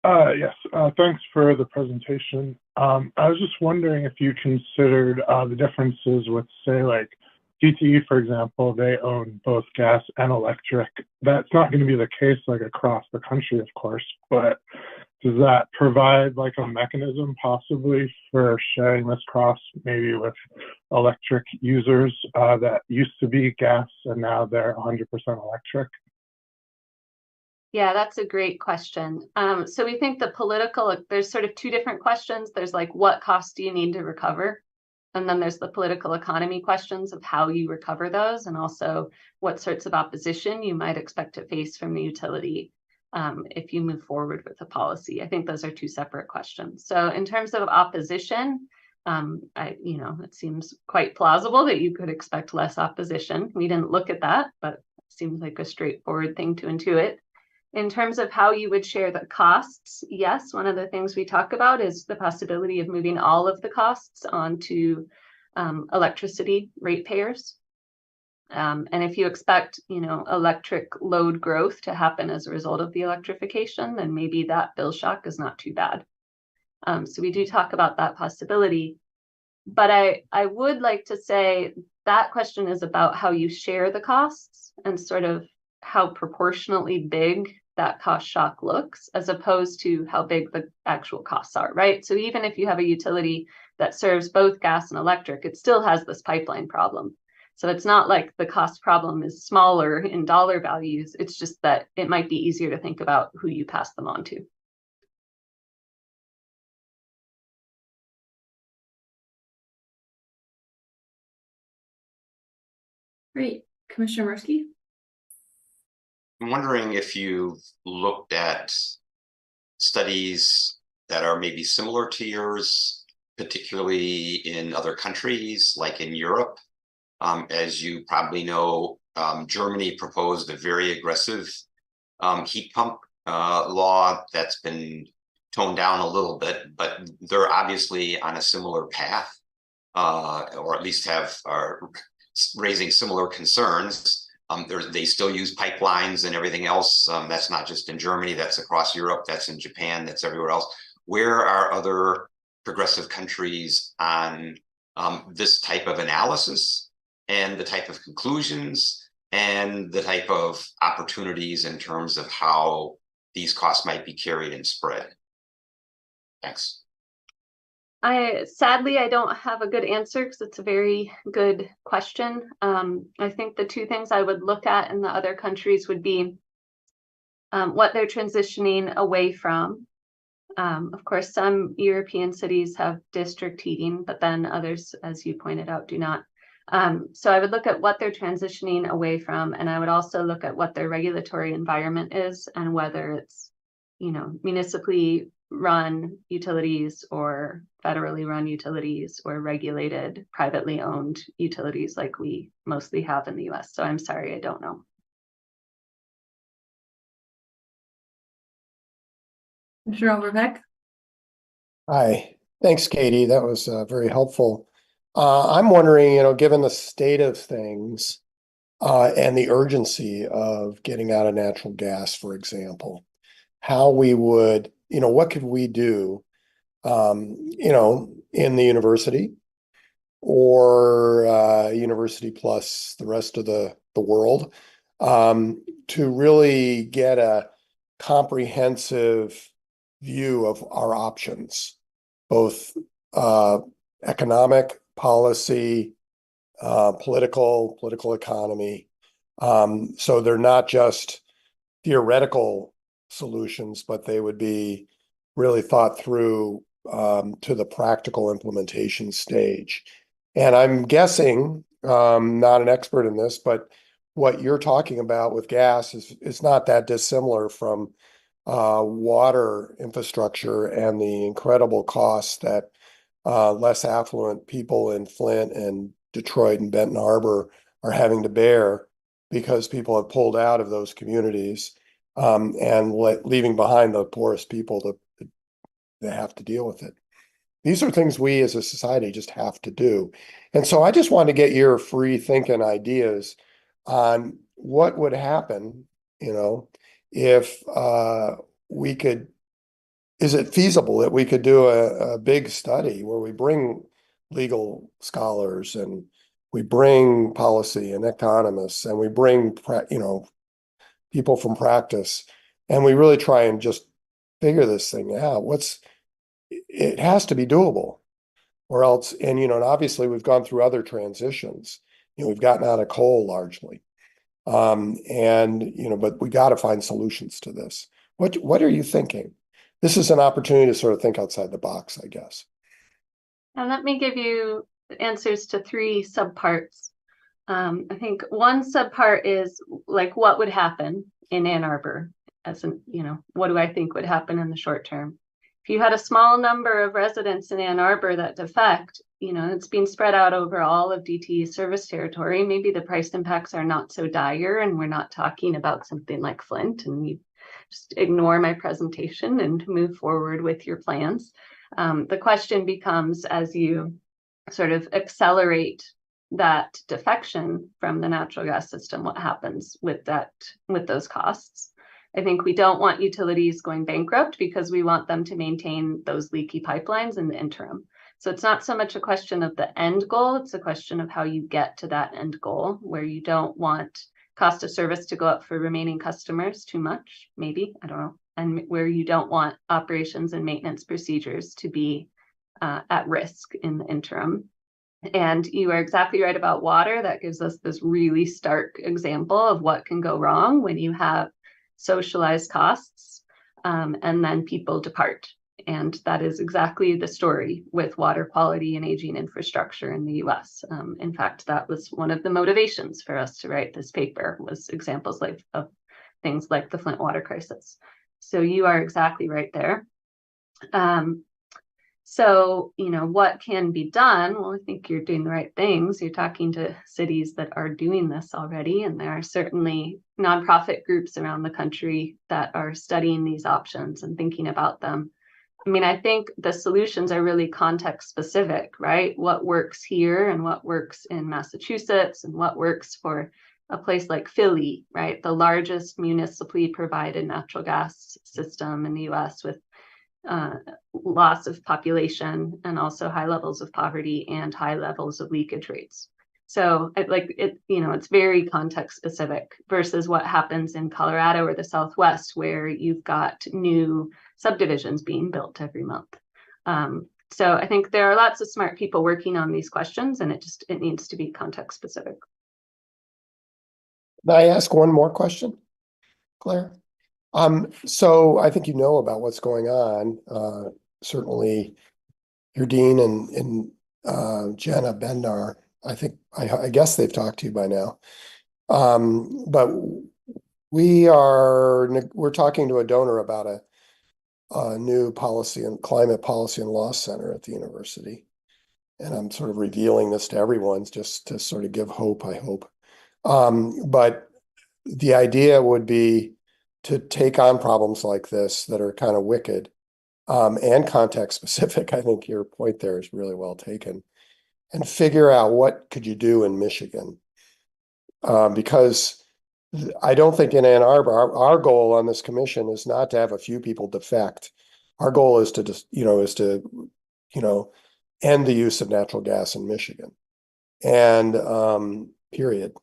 Yes, thanks for the presentation. I was just wondering if you considered the differences with, say, like DTE, for example. They own both gas and electric. That's not going to be the case like across the country, of course, but does that provide like a mechanism possibly for sharing this cost maybe with electric users that used to be gas and now they're 100% electric? Yeah, that's a great question. So we think the political, there's sort of 2 different questions. There's like, what costs do you need to recover? And then there's the political economy questions of how you recover those, and also what sorts of opposition you might expect to face from the utility if you move forward with the policy. I think those are 2 separate questions. So in terms of opposition, it seems quite plausible that you could expect less opposition. We didn't look at that, but it seems like a straightforward thing to intuit. In terms of how you would share the costs, yes, one of the things we talk about is the possibility of moving all of the costs onto electricity ratepayers. And if you expect, electric load growth to happen as a result of the electrification, then maybe that bill shock is not too bad. So we do talk about that possibility. But I would like to say that question is about how you share the costs and sort of how proportionately big that cost shock looks, as opposed to how big the actual costs are, right? So even if you have a utility that serves both gas and electric, it still has this pipeline problem. So it's not like the cost problem is smaller in dollar values. It's just that it might be easier to think about who you pass them on to. Great. Commissioner Murski. I'm wondering if you've looked at studies that are maybe similar to yours, particularly in other countries, like in Europe. As you probably know, Germany proposed a very aggressive heat pump law that's been toned down a little bit, but they're obviously on a similar path, or at least are raising similar concerns. They still use pipelines and everything else. That's not just in Germany, that's across Europe, that's in Japan, that's everywhere else. Where are other progressive countries on this type of analysis and the type of conclusions and the type of opportunities in terms of how these costs might be carried and spread? Thanks. Sadly, I don't have a good answer because it's a very good question. I think the 2 things I would look at in the other countries would be what they're transitioning away from. Of course, some European cities have district heating, but then others, as you pointed out, do not. So I would look at what they're transitioning away from, and I would also look at what their regulatory environment is and whether it's, municipally run utilities or federally run utilities or regulated privately owned utilities like we mostly have in the US. So I'm sorry, I don't know. Commissioner Overbeck? Hi, thanks, Katie. That was very helpful. I'm wondering, given the state of things and the urgency of getting out of natural gas, for example, how we would, what could we do, in the university or university plus the rest of the world, to really get a comprehensive view of our options, both economic policy, political economy. So they're not just theoretical solutions, but they would be really thought through to the practical implementation stage. And I'm guessing, not an expert in this, but what you're talking about with gas is not that dissimilar from water infrastructure and the incredible costs that less affluent people in Flint and Detroit and Benton Harbor are having to bear because people have pulled out of those communities and leaving behind the poorest people that have to deal with it. These are things we as a society just have to do. And so I just want to get your free thinking ideas on what would happen, if we could, is it feasible that we could do a big study where we bring legal scholars and we bring policy and economists and we bring, people from practice, and we really try and just figure this thing out. It has to be doable, or else, and obviously we've gone through other transitions. We've gotten out of coal largely. But we got to find solutions to this. What are you thinking? This is an opportunity to sort of think outside the box, I guess. And let me give you answers to 3 subparts. I think one subpart is like, what would happen in Ann Arbor? What do I think would happen in the short term? If you had a small number of residents in Ann Arbor that defect, it's being spread out over all of DTE's service territory. Maybe the price impacts are not so dire, and we're not talking about something like Flint, and you just ignore my presentation and move forward with your plans. The question becomes, as you sort of accelerate that defection from the natural gas system, what happens with those costs? I think we don't want utilities going bankrupt because we want them to maintain those leaky pipelines in the interim. So it's not so much a question of the end goal, it's a question of how you get to that end goal, where you don't want cost of service to go up for remaining customers too much, maybe, I don't know, and where you don't want operations and maintenance procedures to be at risk in the interim. And you are exactly right about water. That gives us this really stark example of what can go wrong when you have socialized costs and then people depart. And that is exactly the story with water quality and aging infrastructure in the US. In fact, that was one of the motivations for us to write this paper, was examples of things like the Flint water crisis. So you are exactly right there. So, what can be done? Well, I think you're doing the right things. You're talking to cities that are doing this already, and there are certainly nonprofit groups around the country that are studying these options and thinking about them. I think the solutions are really context specific, right? What works here and what works in Massachusetts and what works for a place like Philly, right? The largest municipally provided natural gas system in the US, with loss of population and also high levels of poverty and high levels of leakage rates. So it's very context specific versus what happens in Colorado or the Southwest, where you've got new subdivisions being built every month. So I think there are lots of smart people working on these questions, and it needs to be context specific. May I ask one more question, Claire? So I think you know about what's going on. Certainly your dean and Jenna Bendar, I guess they've talked to you by now. But we're talking to a donor about a new policy and climate policy and law center at the university. And I'm sort of revealing this to everyone just to sort of give hope, I hope. But the idea would be to take on problems like this that are kind of wicked and context specific. I think your point there is really well taken. And figure out what could you do in Michigan. Because I don't think in Ann Arbor, our goal on this commission is not to have a few people defect. Our goal is to just, end the use of natural gas in Michigan. And period.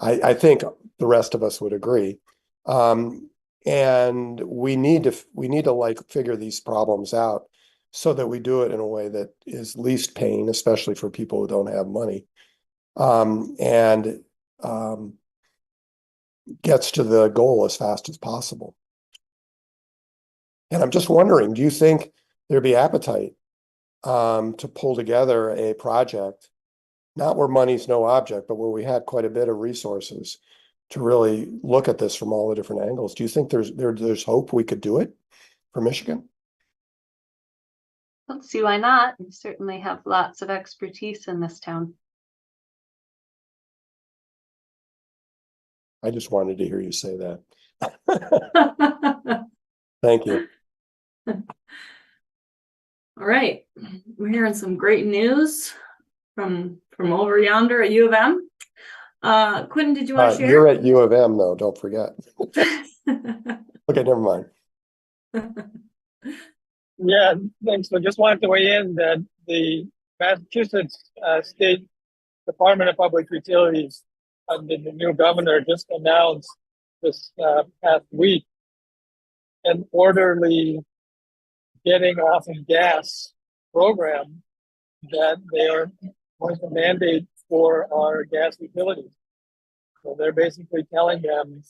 I think the rest of us would agree. And we need to like figure these problems out so that we do it in a way that is least pain, especially for people who don't have money. And gets to the goal as fast as possible. And I'm just wondering, do you think there'd be appetite to pull together a project, not where money's no object, but where we had quite a bit of resources to really look at this from all the different angles? Do you think there's hope we could do it for Michigan? Don't see why not. We certainly have lots of expertise in this town. I just wanted to hear you say that. Thank you. All right, we're hearing some great news from over yonder at U of M. Quentin, did you want to share? You're at U of M though, don't forget. Okay, never mind. Yeah, thanks. So just wanted to weigh in that the Massachusetts State Department of Public Utilities under the new governor just announced this past week an orderly getting off of gas program that they are going to mandate for our gas utilities. So they're basically telling them,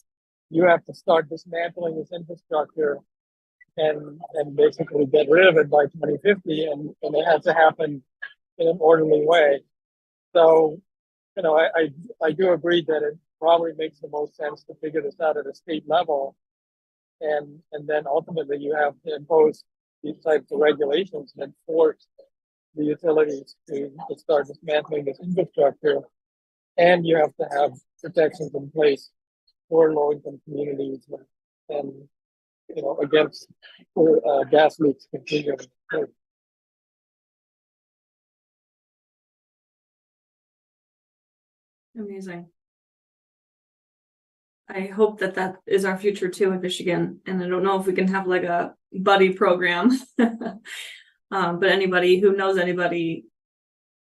you have to start dismantling this infrastructure and basically get rid of it by 2050, and it has to happen in an orderly way. So, I do agree that it probably makes the most sense to figure this out at a state level, and then ultimately you have to impose these types of regulations that force the utilities to start dismantling this infrastructure, and you have to have protections in place for low-income communities and against gas leaks continuing. Amazing. I hope that is our future too in Michigan. And I don't know if we can have like a buddy program, but anybody who knows anybody,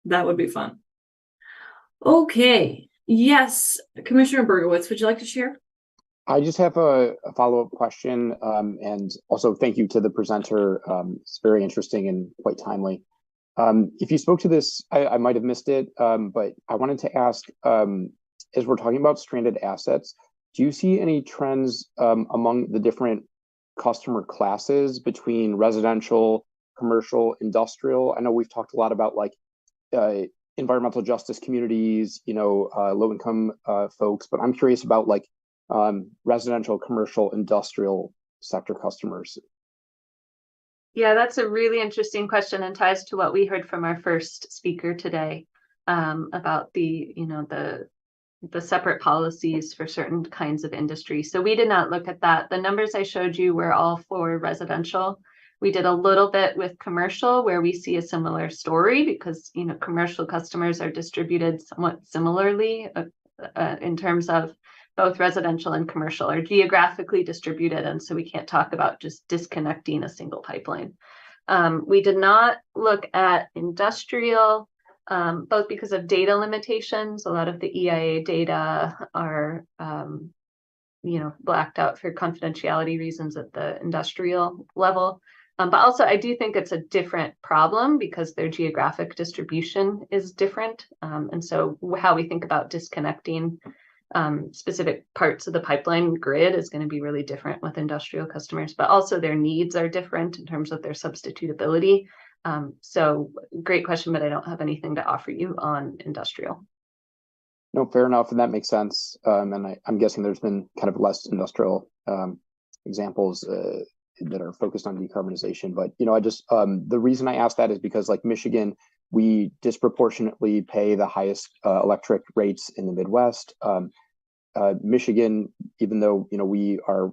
that would be fun. Okay. Yes, Commissioner Bergowitz, would you like to share? I just have a follow-up question, and also thank you to the presenter. It's very interesting and quite timely. If you spoke to this, I might have missed it, but I wanted to ask, as we're talking about stranded assets, do you see any trends among the different customer classes between residential, commercial, industrial? I know we've talked a lot about like environmental justice communities, low-income folks, but I'm curious about like residential, commercial, industrial sector customers. Yeah, that's a really interesting question and ties to what we heard from our first speaker today about the separate policies for certain kinds of industry. So we did not look at that. The numbers I showed you were all for residential. We did a little bit with commercial where we see a similar story because, commercial customers are distributed somewhat similarly in terms of both residential and commercial are geographically distributed. And so we can't talk about just disconnecting a single pipeline. We did not look at industrial, both because of data limitations. A lot of the EIA data are, blacked out for confidentiality reasons at the industrial level. But also, I do think it's a different problem because their geographic distribution is different. And so how we think about disconnecting specific parts of the pipeline grid is going to be really different with industrial customers, but also their needs are different in terms of their substitutability. So great question, but I don't have anything to offer you on industrial. No, fair enough. And that makes sense. And I'm guessing there's been kind of less industrial examples that are focused on decarbonization. But I just the reason I asked that is because like Michigan, we disproportionately pay the highest electric rates in the Midwest. Michigan, even though we are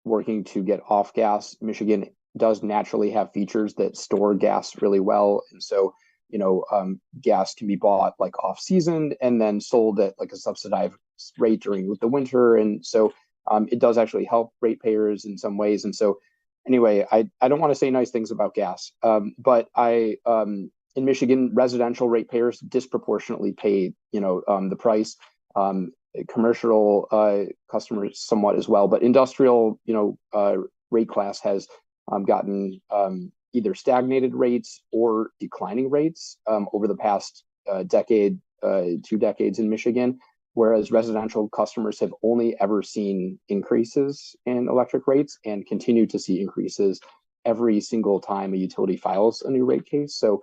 working to get off gas, Michigan does naturally have features that store gas really well, and so gas can be bought like off season and then sold at like a subsidized rate during the winter, and so it does actually help ratepayers in some ways. And so anyway, I don't want to say nice things about gas, but in Michigan, residential ratepayers disproportionately pay the price. Commercial customers somewhat as well, but industrial rate class has gotten either stagnated rates or declining rates over the past decade, 2 decades in Michigan, whereas residential customers have only ever seen increases in electric rates and continue to see increases every single time a utility files a new rate case. So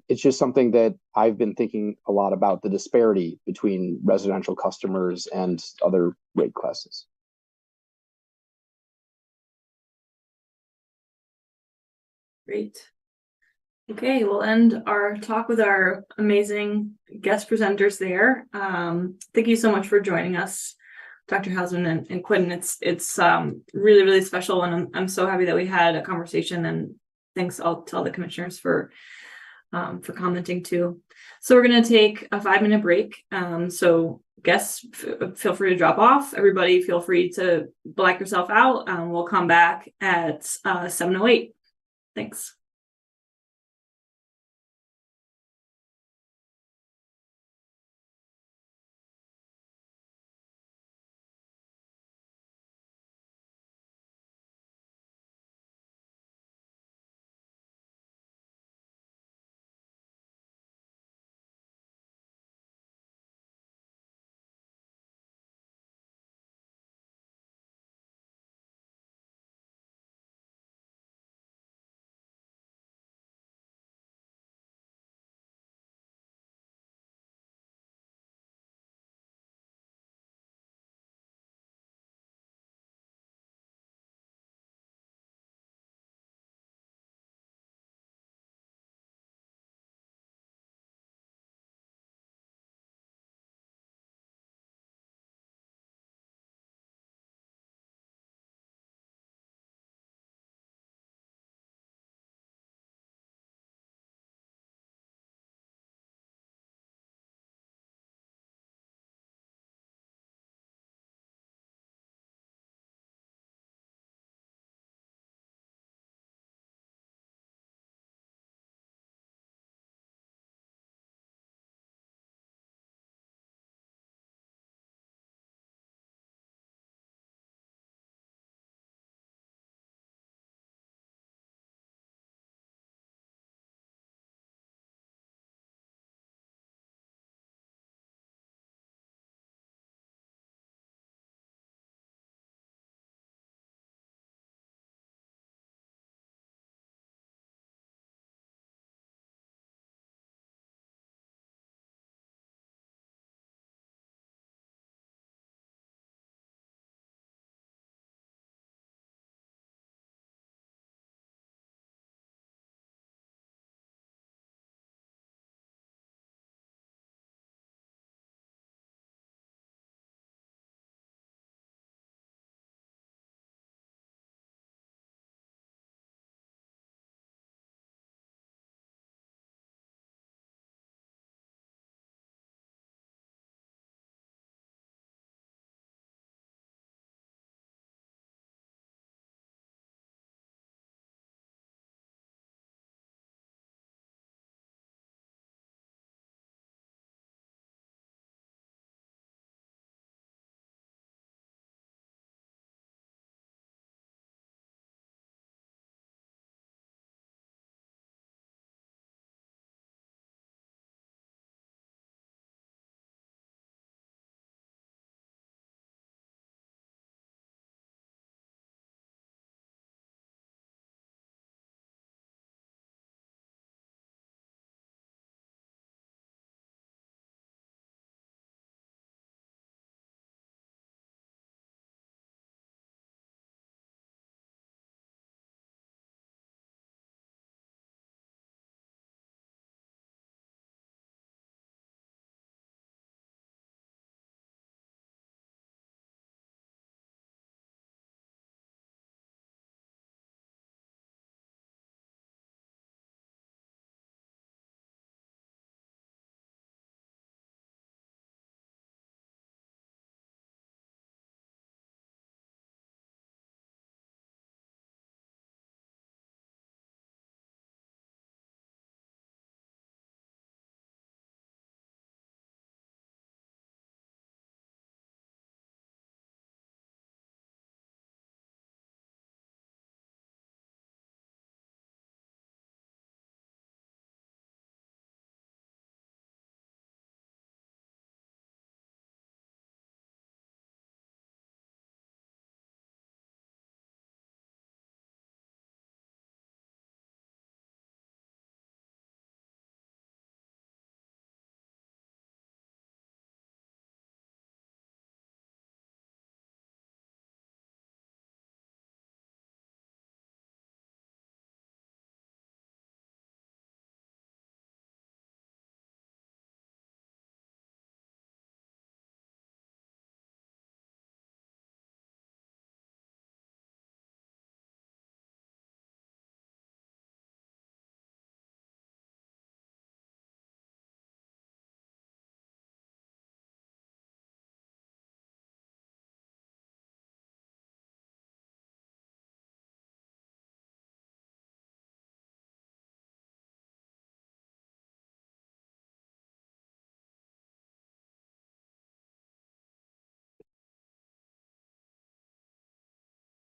it's just something that I've been thinking a lot about, the disparity between residential customers and other rate classes. Great. Okay, we'll end our talk with our amazing guest presenters there. Thank you so much for joining us, Dr. Hausman and Quinn. It's really, really special, and I'm so happy that we had a conversation, and thanks to all the commissioners for commenting too. So we're going to take a 5-minute break. So guests, feel free to drop off. Everybody feel free to black yourself out. We'll come back at 7:08. Thanks.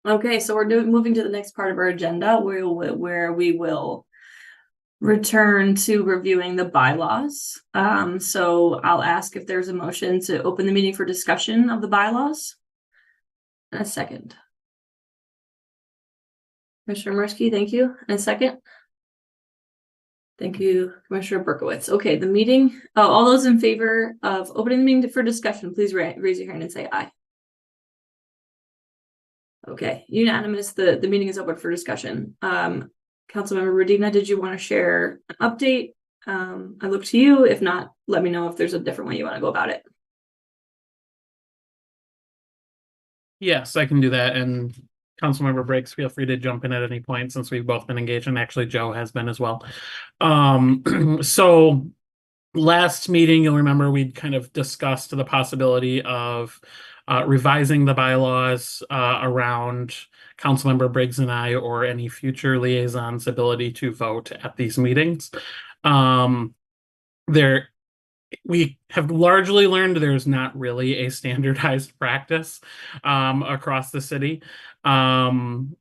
Okay, so we're moving to the next part of our agenda where we will return to reviewing the bylaws. So I'll ask if there's a motion to open the meeting for discussion of the bylaws. And a second. Commissioner Murski, thank you. And a second. Thank you, Commissioner Berkowitz. Okay, the meeting, all those in favor of opening the meeting for discussion, please raise your hand and say aye. Okay, unanimous. The meeting is open for discussion. Councilmember Radina, did you want to share an update? I look to you. If not, let me know if there's a different way you want to go about it. Yes, I can do that. And Councilmember Briggs, feel free to jump in at any point since we've both been engaged, and actually Joe has been as well. So last meeting, you'll remember we'd kind of discussed the possibility of revising the bylaws around Councilmember Briggs and I, or any future liaisons' ability to vote at these meetings. We have largely learned there's not really a standardized practice across the city, and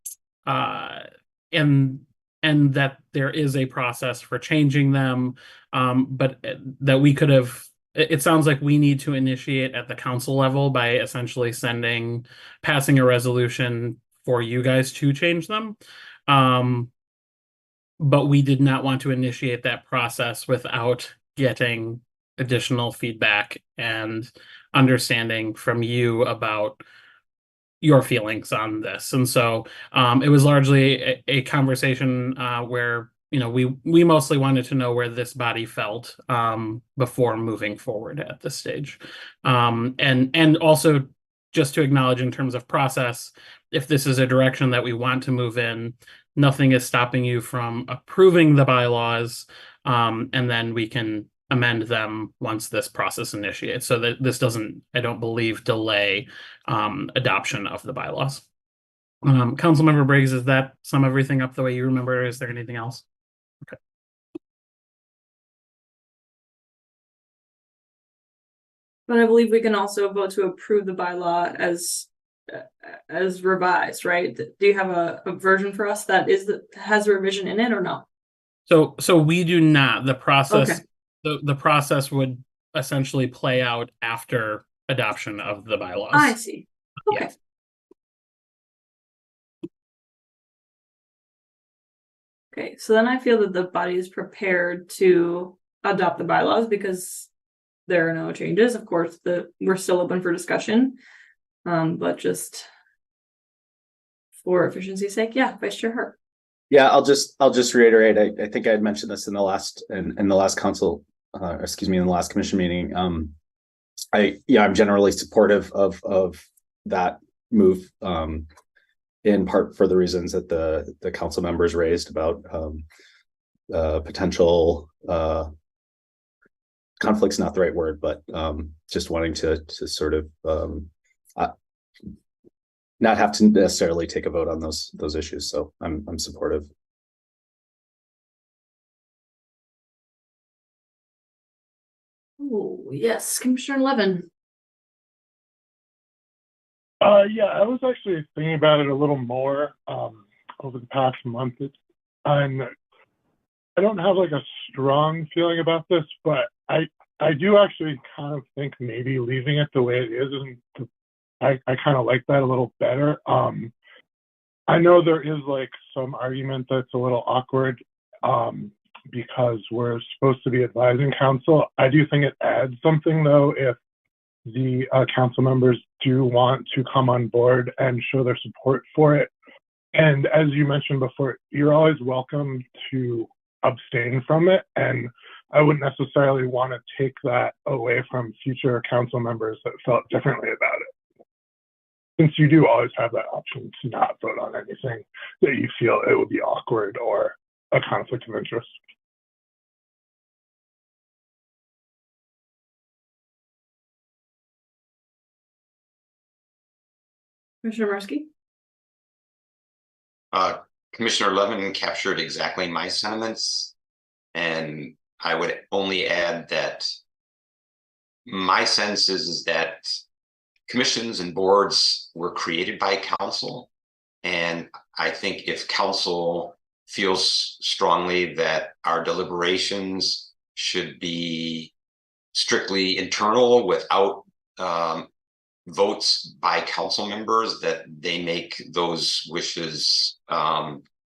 that there is a process for changing them, but that we could have. It sounds like we need to initiate at the council level by essentially passing a resolution for you guys to change them. But we did not want to initiate that process without getting additional feedback and understanding from you about your feelings on this. And so it was largely a conversation where, you know, we mostly wanted to know where this body felt before moving forward at this stage. And also just to acknowledge in terms of process, if this is a direction that we want to move in, nothing is stopping you from approving the bylaws, and then we can amend them once this process initiates, so that this doesn't, I don't believe, delay adoption of the bylaws. Councilmember Briggs, does that sum everything up the way you remember? Is there anything else? Okay. But I believe we can also vote to approve the bylaw as revised, right? Do you have a version for us that has a revision in it or no? So we do not. The process, Okay. the process would essentially play out after adoption of the bylaws. I see. Okay. Yeah. Okay, so then I feel that the body is prepared to adopt the bylaws because there are no changes. Of course, we're still open for discussion, but just for efficiency's sake, yeah, Vice Chair Hart. Yeah, I'll just reiterate. I think I had mentioned this in the last council, in the last commission meeting. I'm generally supportive of that move, in part for the reasons that the council members raised about potential conflict's not the right word, but just wanting to sort of not have to necessarily take a vote on those issues. So I'm supportive. Oh, yes, Commissioner Levin. Yeah, I was actually thinking about it a little more over the past month. And I don't have like a strong feeling about this, but I do actually kind of think maybe leaving it the way it is, and I kind of like that a little better. I know there is like some argument that's a little awkward because we're supposed to be advising council. I do think it adds something though if the council members do want to come on board and show their support for it. And as you mentioned before, you're always welcome to abstain from it. And I wouldn't necessarily want to take that away from future council members that felt differently about it, since you do always have that option to not vote on anything that you feel it would be awkward or a conflict of interest. Commissioner Murski? Commissioner Levin captured exactly my sentiments, and I would only add that my sense is that commissions and boards were created by council, And I think if council feels strongly that our deliberations should be strictly internal without votes by council members, that they make those wishes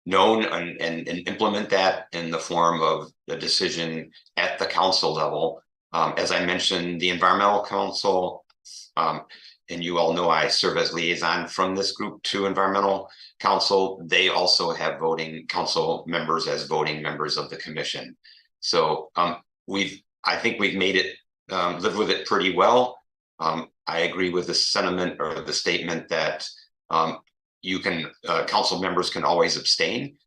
known and implement that in the form of the decision at the council level. As I mentioned, the environmental council, and you all know I serve as liaison from this group to environmental council. They also have voting council members as voting members of the commission. So I think we've made it, live with it pretty well. I agree with the sentiment or the statement that you can, council members can always abstain.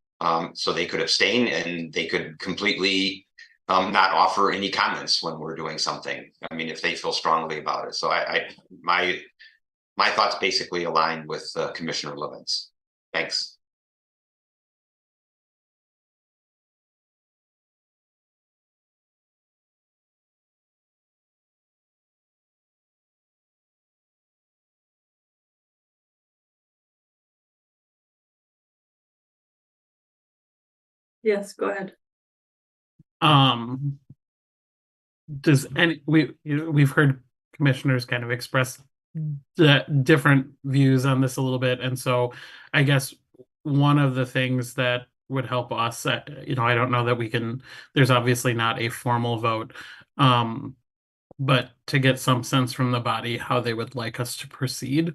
So they could abstain and they could completely not offer any comments when we're doing something. I mean, if they feel strongly about it. So my thoughts basically align with Commissioner Levin's. Thanks. Yes, go ahead. Does any we've heard commissioners kind of express the different views on this a little bit, and so I guess one of the things that would help us, I don't know that we can, there's obviously not a formal vote, but to get some sense from the body how they would like us to proceed,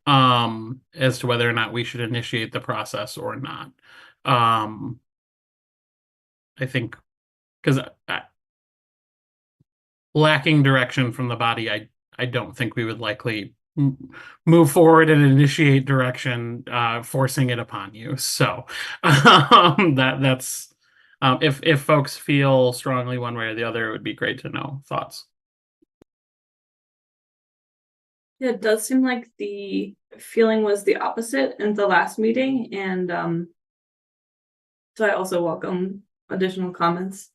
as to whether or not we should initiate the process or not. I think because lacking direction from the body, I don't think we would likely move forward and initiate direction, forcing it upon you. So that's if folks feel strongly one way or the other, it would be great to know thoughts. Yeah, it does seem like the feeling was the opposite in the last meeting, and so I also welcome additional comments.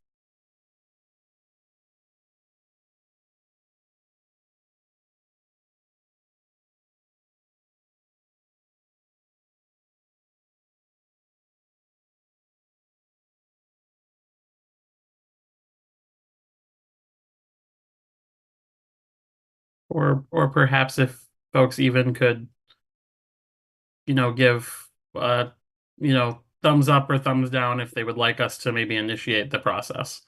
Or perhaps if folks even could, give thumbs up or thumbs down if they would like us to maybe initiate the process.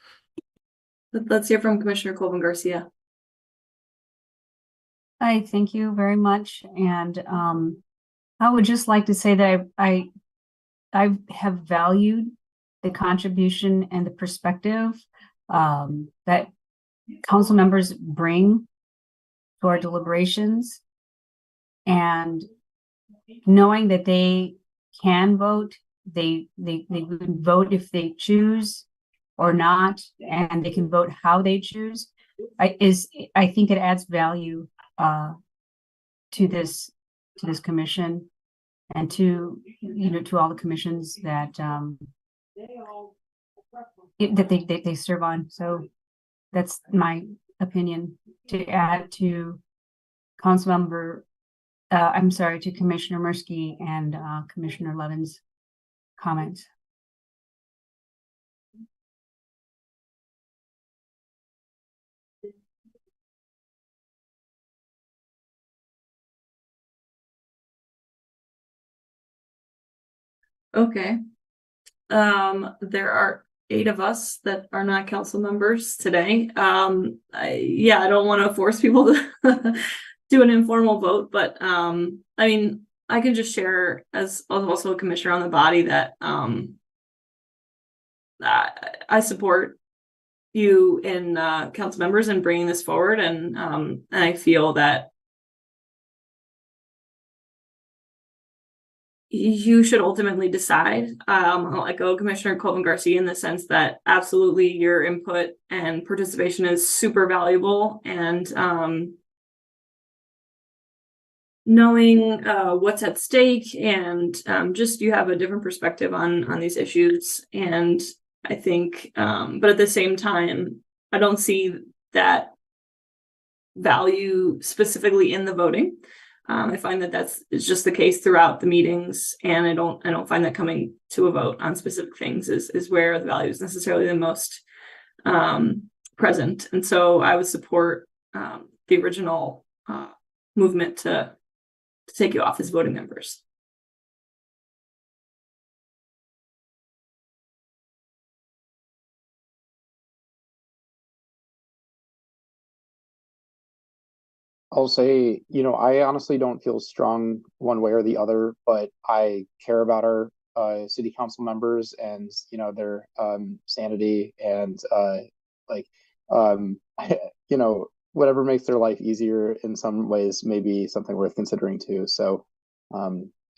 Let's hear from Commissioner Colvin Garcia. Hi, thank you very much. And I would just like to say that I have valued the contribution and the perspective that council members bring to our deliberations, and knowing that they can vote, they would vote if they choose or not, and they can vote how they choose. I think it adds value to this commission and to all the commissions that they serve on. So that's my opinion. To add to to Commissioner Mirsky and Commissioner Levin's comments. Okay. There are 8 of us that are not council members today. I don't want to force people to do an informal vote, but I mean, I can just share as also a commissioner on the body that I support you in council members and bringing this forward, and I feel that you should ultimately decide. I'll echo Commissioner Colvin Garcia in the sense that absolutely your input and participation is super valuable, and knowing what's at stake and just you have a different perspective on these issues. And I think, but at the same time, I don't see that value specifically in the voting. I find that it's just the case throughout the meetings, and I don't find that coming to a vote on specific things is where the value is necessarily the most present. And so I would support the original movement to take you off as voting members. I'll say, I honestly don't feel strong one way or the other, but I care about our city council members and their sanity and like whatever makes their life easier in some ways may be something worth considering too. So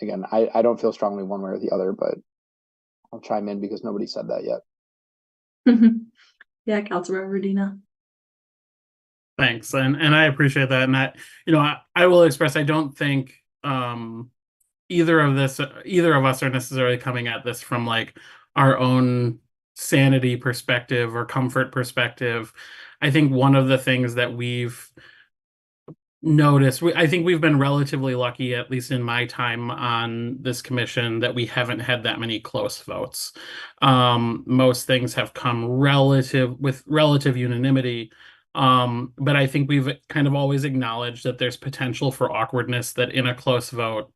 again, I don't feel strongly one way or the other, but I'll chime in because nobody said that yet. Yeah, Councilmember Medina. Thanks, and I appreciate that, and I will express I don't think either of us are necessarily coming at this from like our own sanity perspective or comfort perspective. I think one of the things that we've noticed, I think we've been relatively lucky, at least in my time on this commission, that we haven't had that many close votes. Most things have come with relative unanimity. But I think we've kind of always acknowledged that there's potential for awkwardness, that in a close vote,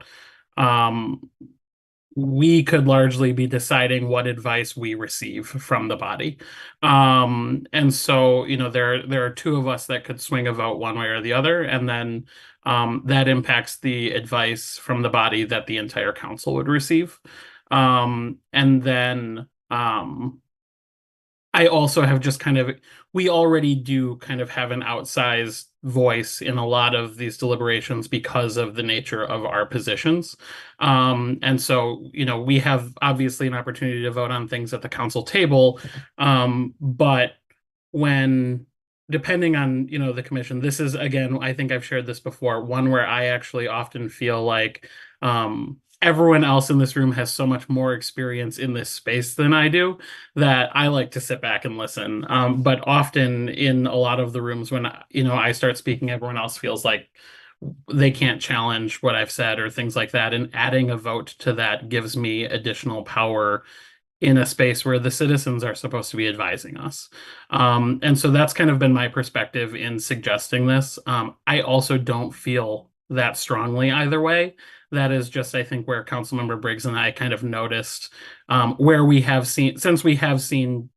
we could largely be deciding what advice we receive from the body. And so, there are two of us that could swing a vote one way or the other, and then that impacts the advice from the body that the entire council would receive. And then I also have just we already do kind of have an outsized voice in a lot of these deliberations because of the nature of our positions. And so, we have obviously an opportunity to vote on things at the council table. But depending on, the commission, this is, again, I think I've shared this before, one where I actually often feel like, everyone else in this room has so much more experience in this space than I do that I like to sit back and listen. But often in a lot of the rooms when, I start speaking, everyone else feels like they can't challenge what I've said or things like that. And adding a vote to that gives me additional power in a space where the citizens are supposed to be advising us. And so that's kind of been my perspective in suggesting this. I also don't feel that strongly either way. That is just, I think, where Councilmember Briggs and I kind of noticed where we have seen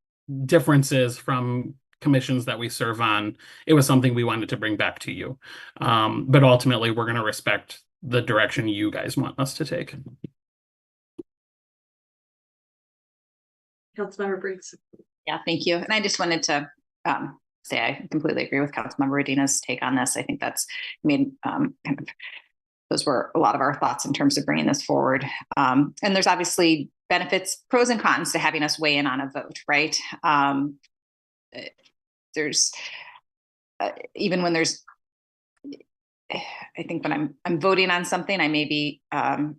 differences from commissions that we serve on. It was something we wanted to bring back to you. But ultimately, we're going to respect the direction you guys want us to take. Councilmember Briggs. Yeah, thank you. And I just wanted to say I completely agree with Councilmember Medina's take on this. I think that's those were a lot of our thoughts in terms of bringing this forward. And there's obviously benefits, pros and cons to having us weigh in on a vote, right? There's even when there's, I think when I'm voting on something, I may be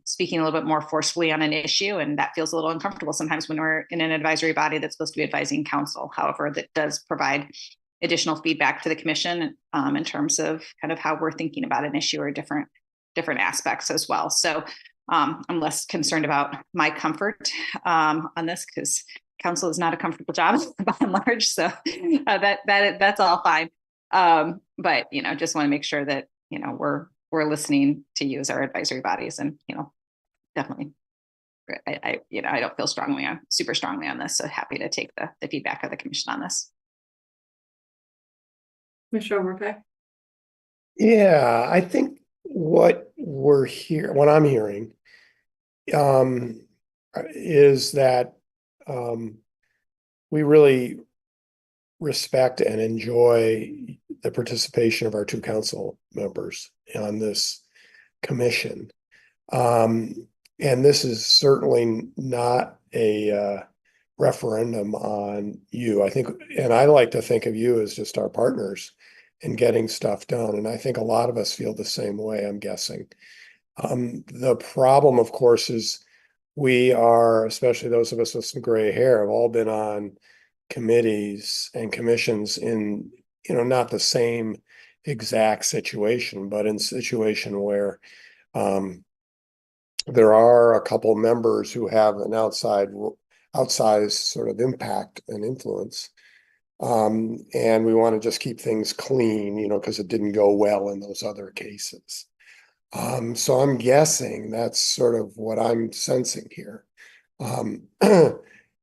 speaking a little bit more forcefully on an issue, and that feels a little uncomfortable sometimes when we're in an advisory body that's supposed to be advising council. However, that does provide additional feedback to the commission in terms of kind of how we're thinking about an issue or different aspects as well. So I'm less concerned about my comfort on this because council is not a comfortable job by and large. So that's all fine. But just want to make sure that we're listening to you as our advisory bodies, and definitely I don't feel super strongly on this. So happy to take the feedback of the commission on this. Commissioner Murphy. Yeah, I think what I'm hearing is that we really respect and enjoy the participation of our two council members on this commission. And this is certainly not a referendum on you. I think, and I like to think of you as just our partners in getting stuff done. And I think a lot of us feel the same way, I'm guessing. The problem, of course, is we are, especially those of us with some gray hair, have all been on committees and commissions in, not the same exact situation, but in a situation where there are a couple members who have an outsized sort of impact and influence. And we want to just keep things clean, you know, because it didn't go well in those other cases. So I'm guessing that's sort of what I'm sensing here.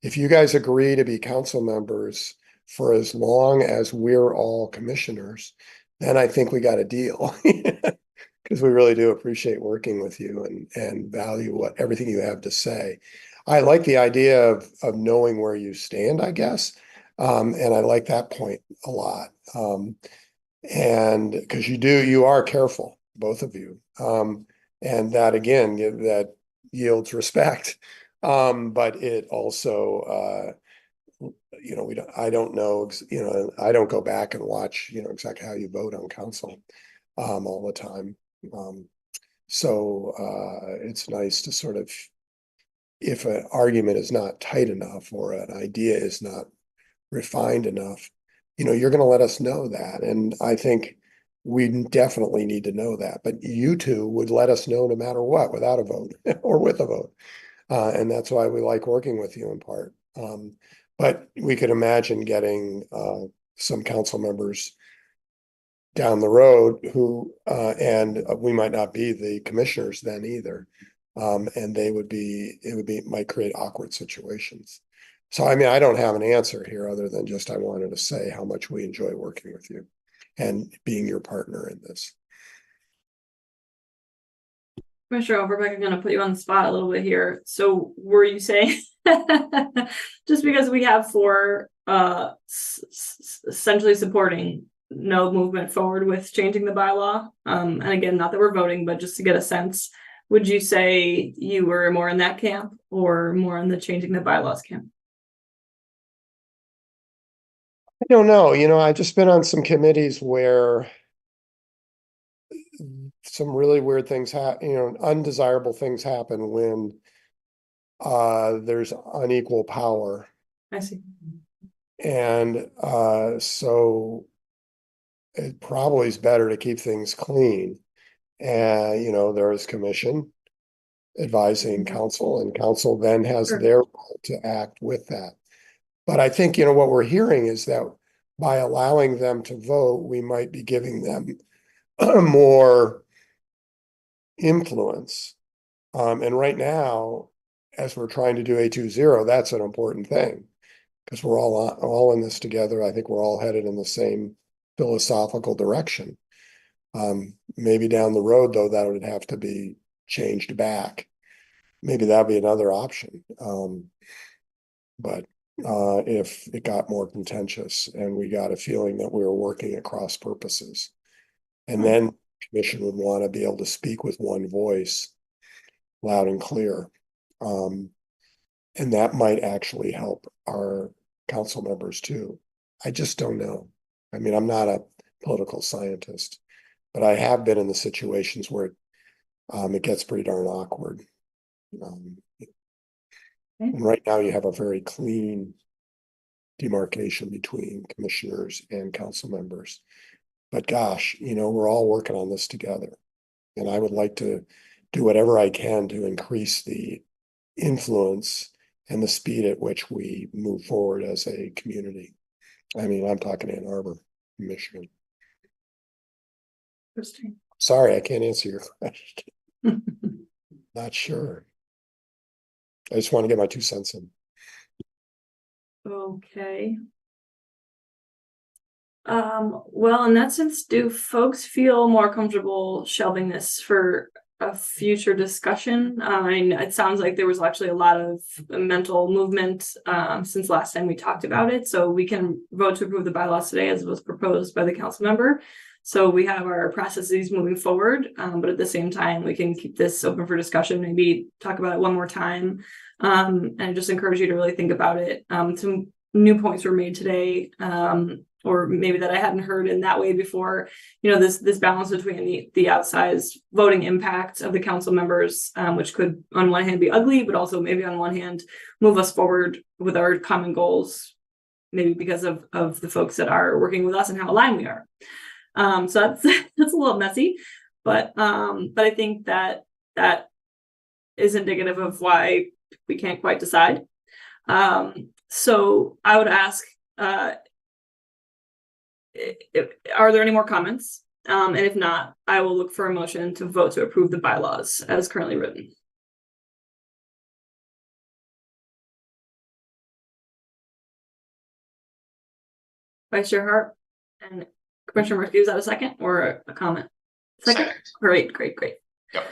If you guys agree to be council members for as long as we're all commissioners, then I think we got a deal. Because we really do appreciate working with you and value everything you have to say. I like the idea of knowing where you stand, I guess. And I like that point a lot. And because you are careful, both of you. And that again, that yields respect. But it also, you know, I don't know, you know, I don't go back and watch, you know, exactly how you vote on council all the time. So it's nice to sort of, if an argument is not tight enough or an idea is not refined enough, you know, you're going to let us know that. And I think we definitely need to know that. But you two would let us know no matter what, without a vote or with a vote. And that's why we like working with you in part. But we could imagine getting some council members down the road who, and we might not be the commissioners then either. And might create awkward situations. So, I mean, I don't have an answer here other than just I wanted to say how much we enjoy working with you and being your partner in this. Commissioner Overbeck, I'm going to put you on the spot a little bit here. So were you saying just because we have four essentially supporting no movement forward with changing the bylaw, and again, not that we're voting, but just to get a sense, would you say you were more in that camp or more in the changing the bylaws camp? I don't know. You know, I've just been on some committees where some really weird things happen, you know, undesirable things happen when there's unequal power. I see. And so it probably is better to keep things clean. And, you know, there is commission advising council, and council then has their role to act with that. But I think, you know, what we're hearing is that by allowing them to vote, we might be giving them more influence. And right now, as we're trying to do A20, that's an important thing because we're all in this together. I think we're all headed in the same philosophical direction. Maybe down the road, though, that would have to be changed back. Maybe that'd be another option. But if it got more contentious and we got a feeling that we were working at cross purposes, and then the commission would want to be able to speak with one voice, loud and clear. And that might actually help our council members too. I just don't know. I mean, I'm not a political scientist, but I have been in the situations where it gets pretty darn awkward. And right now you have a very clean demarcation between commissioners and council members. But gosh, you know, we're all working on this together. And I would like to do whatever I can to increase the influence and the speed at which we move forward as a community. I mean, I'm talking Ann Arbor, Michigan. Interesting. Sorry, I can't answer your question. Not sure. I just want to get my 2 cents in. Okay. Well, in that sense, do folks feel more comfortable shelving this for a future discussion? I mean, it sounds like there was actually a lot of mental movement since last time we talked about it. So we can vote to approve the bylaws today as was proposed by the council member. So we have our processes moving forward, but at the same time, we can keep this open for discussion, maybe talk about it one more time. And I just encourage you to really think about it. Some new points were made today, or maybe that I hadn't heard in that way before. You know, this balance between the outsized voting impact of the council members, which could on one hand be ugly, but also maybe on one hand move us forward with our common goals, maybe because of the folks that are working with us and how aligned we are. So that's that's a little messy, but I think that is indicative of why we can't quite decide. So I would ask, are there any more comments? And if not, I will look for a motion to vote to approve the bylaws as currently written. Vice Chair Hart and Commissioner Murphy, is that a second or a comment? Second. Great. Yep.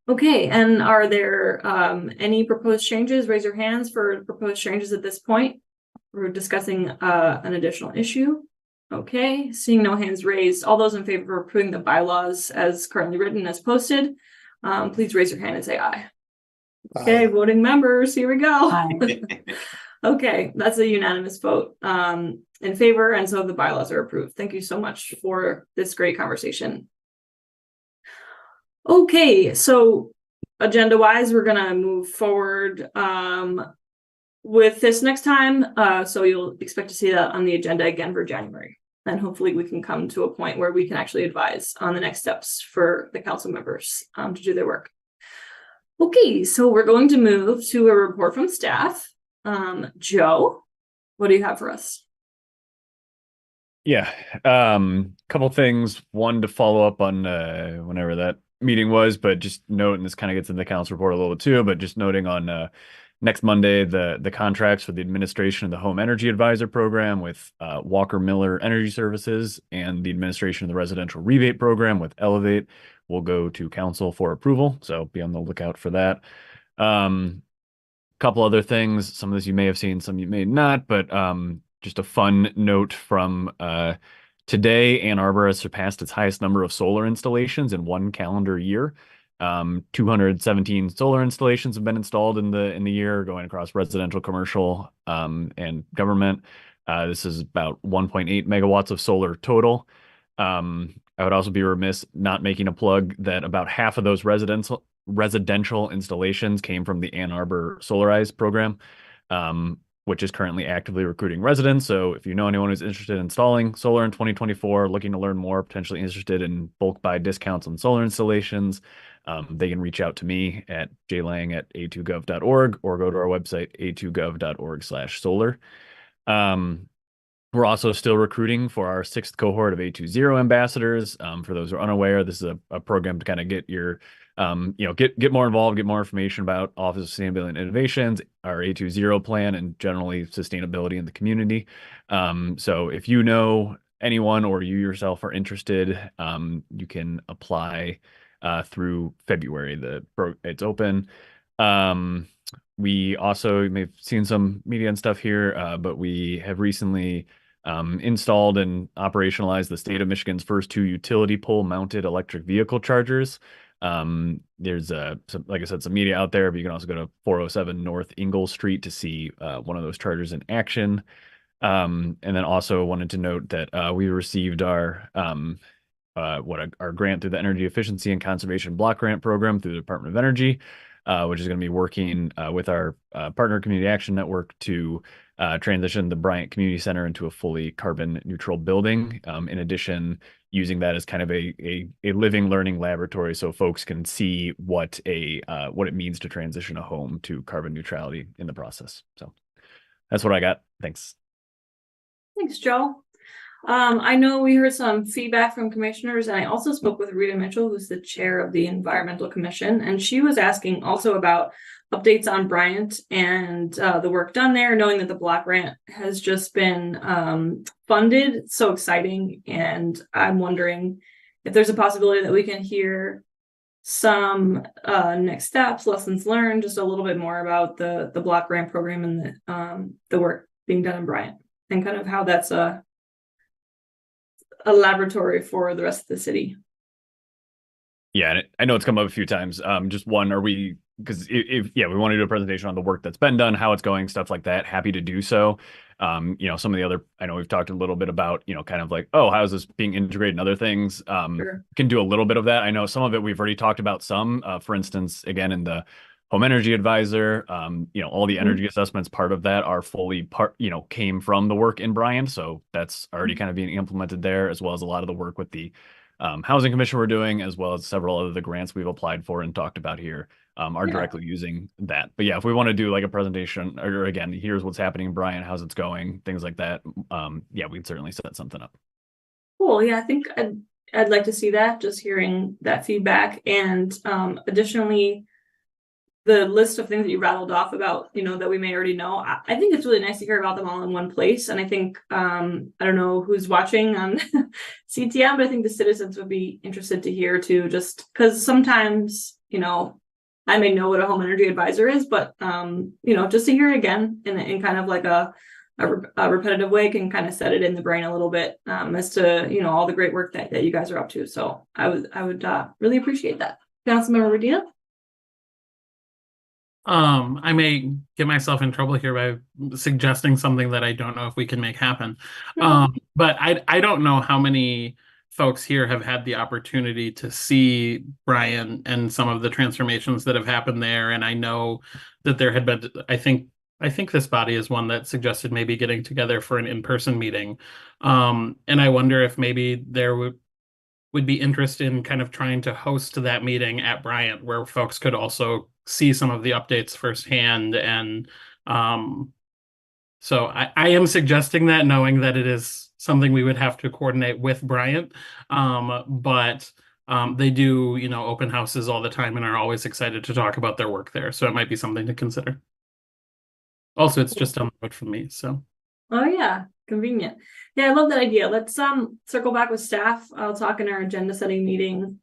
Okay, and are there any proposed changes? Raise your hands for proposed changes at this point. We're discussing an additional issue. Okay, seeing no hands raised, all those in favor of approving the bylaws as currently written as posted, please raise your hand and say aye. Okay, voting members, here we go. Aye. Okay, that's a unanimous vote in favor, and so the bylaws are approved. Thank you so much for this great conversation. Okay, so agenda-wise, we're gonna move forward with this next time. So you'll expect to see that on the agenda again for January. And hopefully we can come to a point where we can actually advise on the next steps for the council members to do their work. Okay, so we're going to move to a report from staff. Joe, what do you have for us? Yeah, couple things. One, to follow up on whenever that meeting was, but just note, and this kind of gets into the council report a little bit too, but just noting on next Monday, the contracts for the administration of the Home Energy Advisor Program with Walker Miller Energy Services and the administration of the Residential Rebate Program with Elevate will go to council for approval. So be on the lookout for that. Couple other things. Some of this you may have seen, some you may not, but just a fun note from today, Ann Arbor has surpassed its highest number of solar installations in one calendar year. 217 solar installations have been installed in the year, going across residential, commercial, and government. This is about 1.8 megawatts of solar total. I would also be remiss not making a plug that about half of those residential installations came from the Ann Arbor Solarize program, which is currently actively recruiting residents. So if you know anyone who's interested in installing solar in 2024, looking to learn more, potentially interested in bulk buy discounts on solar installations, they can reach out to me at jlang@a2gov.org or go to our website, a2gov.org/solar. We're also still recruiting for our 6th cohort of A20 ambassadors. For those who are unaware, this is a program to kind of get your, get more involved, get more information about Office of Sustainability and Innovations, our A20 plan, and generally sustainability in the community. So if you know anyone or you yourself are interested, you can apply through February. It's open. We also, you may have seen some media and stuff here, but we have recently installed and operationalized the state of Michigan's first 2 utility pole mounted electric vehicle chargers. There's like I said, some media out there, but you can also go to 407 North Ingalls Street to see one of those chargers in action. And then also wanted to note that we received our grant through the Energy Efficiency and Conservation Block Grant Program through the Department of Energy, which is going to be working with our partner Community Action Network to transition the Bryant Community Center into a fully carbon neutral building. In addition, using that as kind of a living learning laboratory so folks can see what it means to transition a home to carbon neutrality in the process. So that's what I got. Thanks. Thanks, Joe. I know we heard some feedback from commissioners, and I also spoke with Rita Mitchell, who's the chair of the Environmental Commission, and she was asking also about updates on Bryant and the work done there, knowing that the block grant has just been funded. So exciting. And I'm wondering if there's a possibility that we can hear some next steps, lessons learned, just a little bit more about the block grant program and the work being done in Bryant, and kind of how that's a laboratory for the rest of the city. Yeah, and I know it's come up a few times. Just one, because we want to do a presentation on the work that's been done, how it's going, stuff like that. Happy to do so. Some of the other, I know we've talked a little bit about, kind of like, oh, how is this being integrated in other things? Sure. Can do a little bit of that. I know some of it we've already talked about some, for instance, again, in the home energy advisor. All the Mhm. energy assessments part of that are fully came from the work in Bryant. So that's already kind of being implemented there, as well as a lot of the work with the housing commission we're doing, as well as several other the grants we've applied for and talked about here are Yeah. directly using that. But yeah, if we want to do like a presentation or again, here's what's happening in Bryant, how's it's going, things like that. Yeah, we'd certainly set something up. Cool. Yeah, I think I'd like to see that, just hearing that feedback. And additionally, the list of things that you rattled off about, that we may already know, I think it's really nice to hear about them all in one place. And I think, I don't know who's watching on CTM, but I think the citizens would be interested to hear too, just because sometimes, I may know what a home energy advisor is, but, just to hear it again in kind of like a repetitive way can kind of set it in the brain a little bit as to, all the great work that you guys are up to. So I would really appreciate that. Councilmember Medina? I may get myself in trouble here by suggesting something that I don't know if we can make happen. But I don't know how many folks here have had the opportunity to see Brian and some of the transformations that have happened there. And I know that there had been, I think this body is one that suggested maybe getting together for an in-person meeting. And I wonder if maybe there would be interest in kind of trying to host that meeting at Bryant, where folks could also see some of the updates firsthand. And so I am suggesting that, knowing that it is something we would have to coordinate with Bryant. But they do, open houses all the time and are always excited to talk about their work there. So it might be something to consider. Also, it's just down the road from me, so. Oh yeah, convenient. Yeah, I love that idea. Let's circle back with staff. I'll talk in our agenda setting meeting.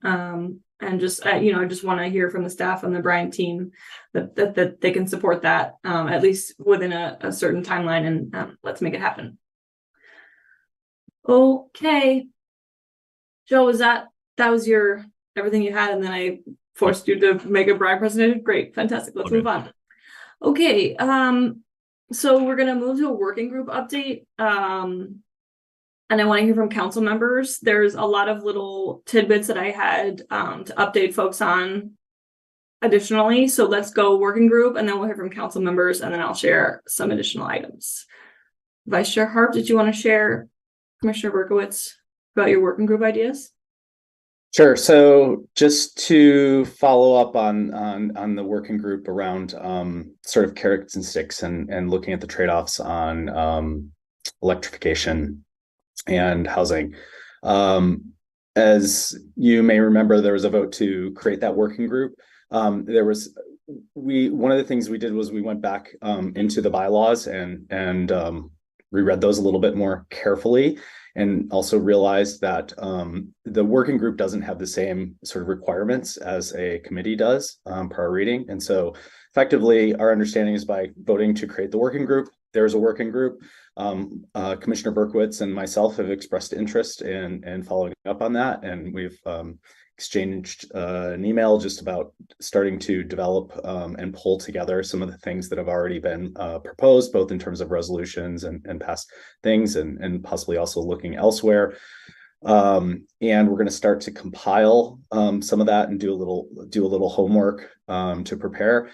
And just I just want to hear from the staff on the Bryant team that they can support that at least within a certain timeline, and let's make it happen. Okay. Joe, that was your everything you had, and then I forced you to make a Bryant presentation? Great, fantastic. Let's move on. Okay. So we're going to move to a working group update. And I want to hear from council members. There's a lot of little tidbits that I had to update folks on additionally. So let's go working group, and then we'll hear from council members, and then I'll share some additional items. Vice Chair Harp, did you want to share, Commissioner Berkowitz, about your working group ideas? Sure. So just to follow up on the working group around sort of carrots and sticks and looking at the trade-offs on electrification and housing. As you may remember, there was a vote to create that working group. One of the things we did was we went back into the bylaws and reread those a little bit more carefully, and also realized that the working group doesn't have the same sort of requirements as a committee does per our reading. And so effectively, our understanding is by voting to create the working group, there's a working group. Commissioner Berkowitz and myself have expressed interest in following up on that, and we've exchanged an email just about starting to develop and pull together some of the things that have already been proposed, both in terms of resolutions and past things, and possibly also looking elsewhere. And we're going to start to compile some of that and do a little homework to prepare.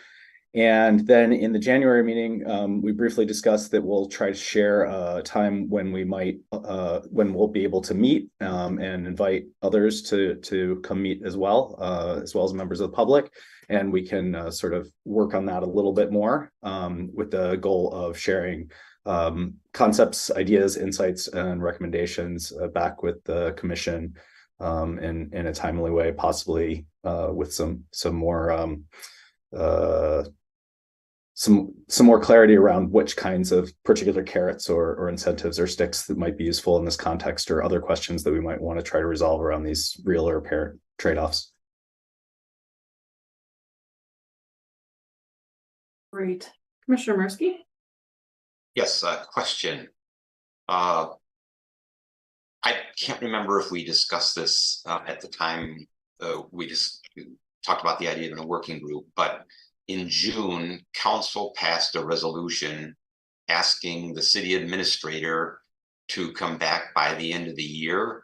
And then in the January meeting, we briefly discussed that we'll try to share a time when when we'll be able to meet and invite others to come meet as well as members of the public. And we can sort of work on that a little bit more with the goal of sharing concepts, ideas, insights, and recommendations back with the commission in a timely way, possibly with some more some more clarity around which kinds of particular carrots or incentives or sticks that might be useful in this context, or other questions that we might want to try to resolve around these real or apparent trade-offs. Great. Commissioner Mirsky? Yes, question. I can't remember if we discussed this at the time we just talked about the idea of a working group, but in June, council passed a resolution asking the city administrator to come back by the end of the year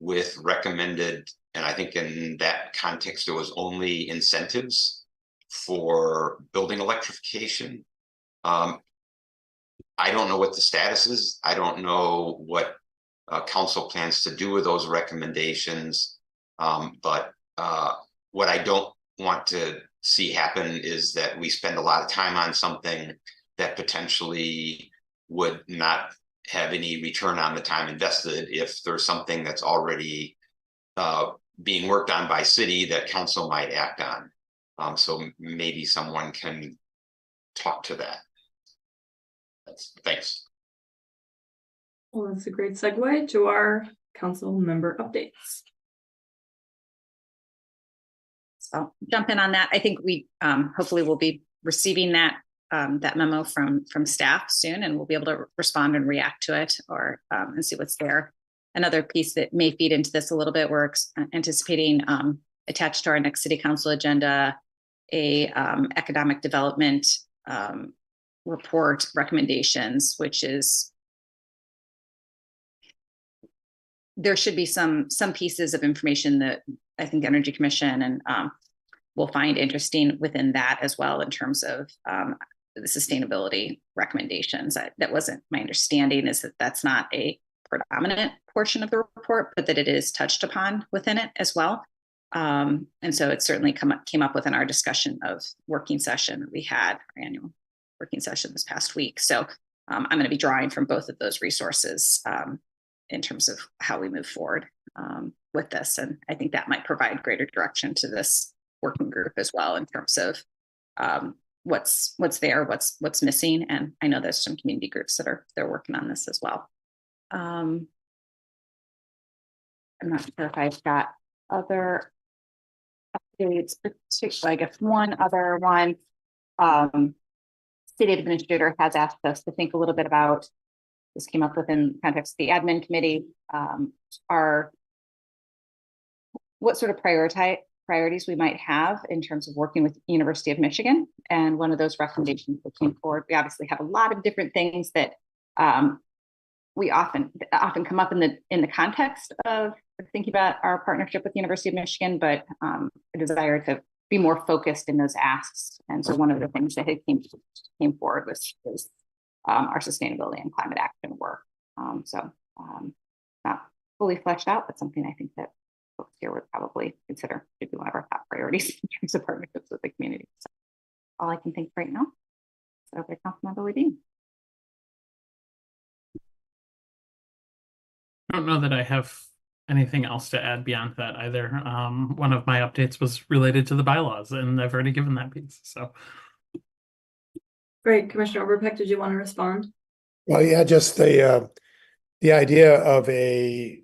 with recommended, and I think in that context, there was only incentives for building electrification. I don't know what the status is. I don't know what council plans to do with those recommendations. But what I don't want to see happen is that we spend a lot of time on something that potentially would not have any return on the time invested if there's something that's already being worked on by city that council might act on. So maybe someone can talk to that. Thanks. Well, that's a great segue to our council member updates. So jump in on that. I think we hopefully will be receiving that that memo from staff soon, and we'll be able to respond and react to it or and see what's there. Another piece that may feed into this a little bit, we're anticipating attached to our next city council agenda, a economic development report recommendations, which is, there should be some pieces of information that I think Energy Commission and will find interesting within that as well, in terms of the sustainability recommendations. That wasn't my understanding, is that that's not a predominant portion of the report, but that it is touched upon within it as well. And so it certainly came up within our discussion of working session that we had, our annual working session this past week. So I'm going to be drawing from both of those resources in terms of how we move forward with this. And I think that might provide greater direction to this working group as well, in terms of what's there, what's missing. And I know there's some community groups that they're working on this as well. I'm not sure if I've got other updates, particularly, I guess one other one. City administrator has asked us to think a little bit about, this came up within context of the admin committee, what sort of priorities we might have in terms of working with University of Michigan. And one of those recommendations that came forward, we obviously have a lot of different things that we often come up in the context of thinking about our partnership with the University of Michigan, but a desire to be more focused in those asks. And so one of the things that came forward was our sustainability and climate action work. Not fully fleshed out, but something I think that folks here would probably consider to be one of our top priorities in terms of partnerships with the community. So all I can think right now. So by Councilmember Ledeen. I don't know that I have anything else to add beyond that either. One of my updates was related to the bylaws, and I've already given that piece. So great. Commissioner Overbeck, did you want to respond? Well, yeah, just the idea of a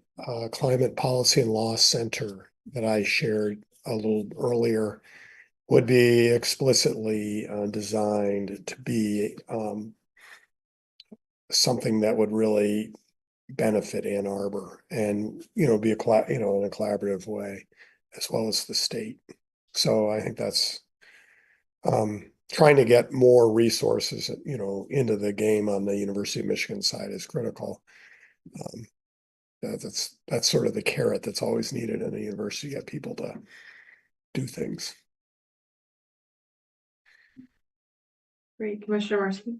climate policy and law center that I shared a little earlier would be explicitly designed to be something that would really benefit Ann Arbor and, be in a collaborative way, as well as the state. So I think that's trying to get more resources, into the game on the University of Michigan side is critical. That's sort of the carrot that's always needed in a university to get people to do things. Great. Commissioner Marcy.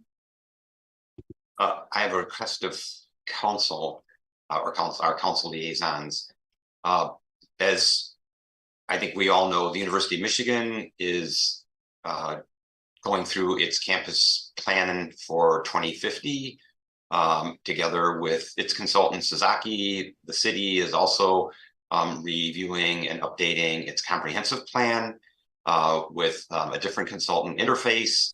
I have a request of council our council liaisons. As I think we all know, the University of Michigan is going through its campus plan for 2050. Together with its consultant Sasaki, the city is also reviewing and updating its comprehensive plan with a different consultant interface.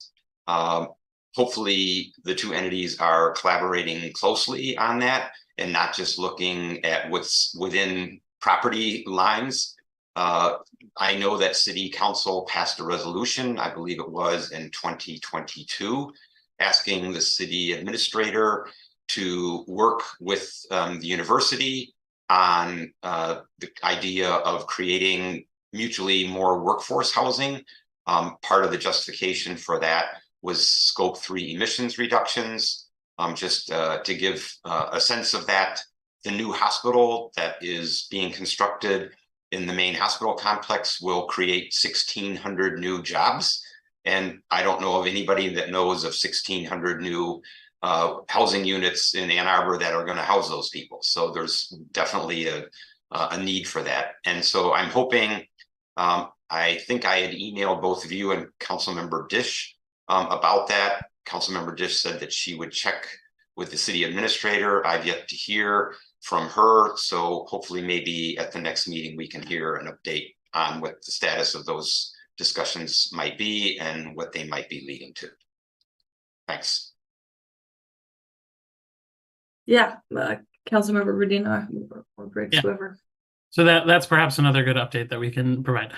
Hopefully the two entities are collaborating closely on that and not just looking at what's within property lines. I know that City Council passed a resolution, I believe it was in 2022, asking the city administrator to work with the university on the idea of creating mutually more workforce housing. Part of the justification for that was Scope 3 emissions reductions. Just to give a sense of that, the new hospital that is being constructed in the main hospital complex will create 1,600 new jobs. And I don't know of anybody that knows of 1,600 new housing units in Ann Arbor that are going to house those people. So there's definitely a need for that. And so I'm hoping, I think I had emailed both of you and Councilmember Dish about that. Councilmember Dish said that she would check with the city administrator. I've yet to hear from her. So hopefully maybe at the next meeting, we can hear an update on what the status of those discussions might be and what they might be leading to. Thanks. Yeah, Councilmember Redina or Briggs, Yeah. whoever. So that's perhaps another good update that we can provide.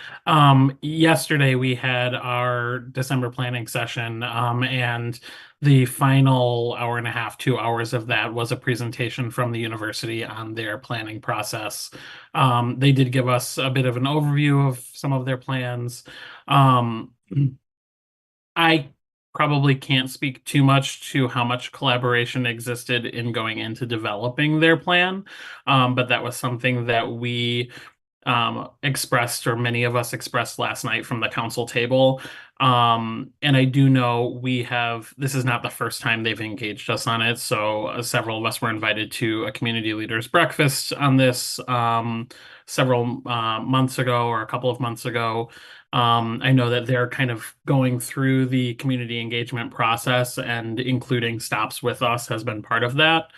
Yesterday we had our December planning session, and the final hour and a half, 2 hours of that was a presentation from the university on their planning process. They did give us a bit of an overview of some of their plans. I probably can't speak too much to how much collaboration existed in going into developing their plan, but that was something that we expressed, or many of us expressed last night from the council table. And I do know this is not the first time they've engaged us on it. So several of us were invited to a community leaders breakfast on this several months ago, or a couple of months ago. I know that they're kind of going through the community engagement process, and including stops with us has been part of that.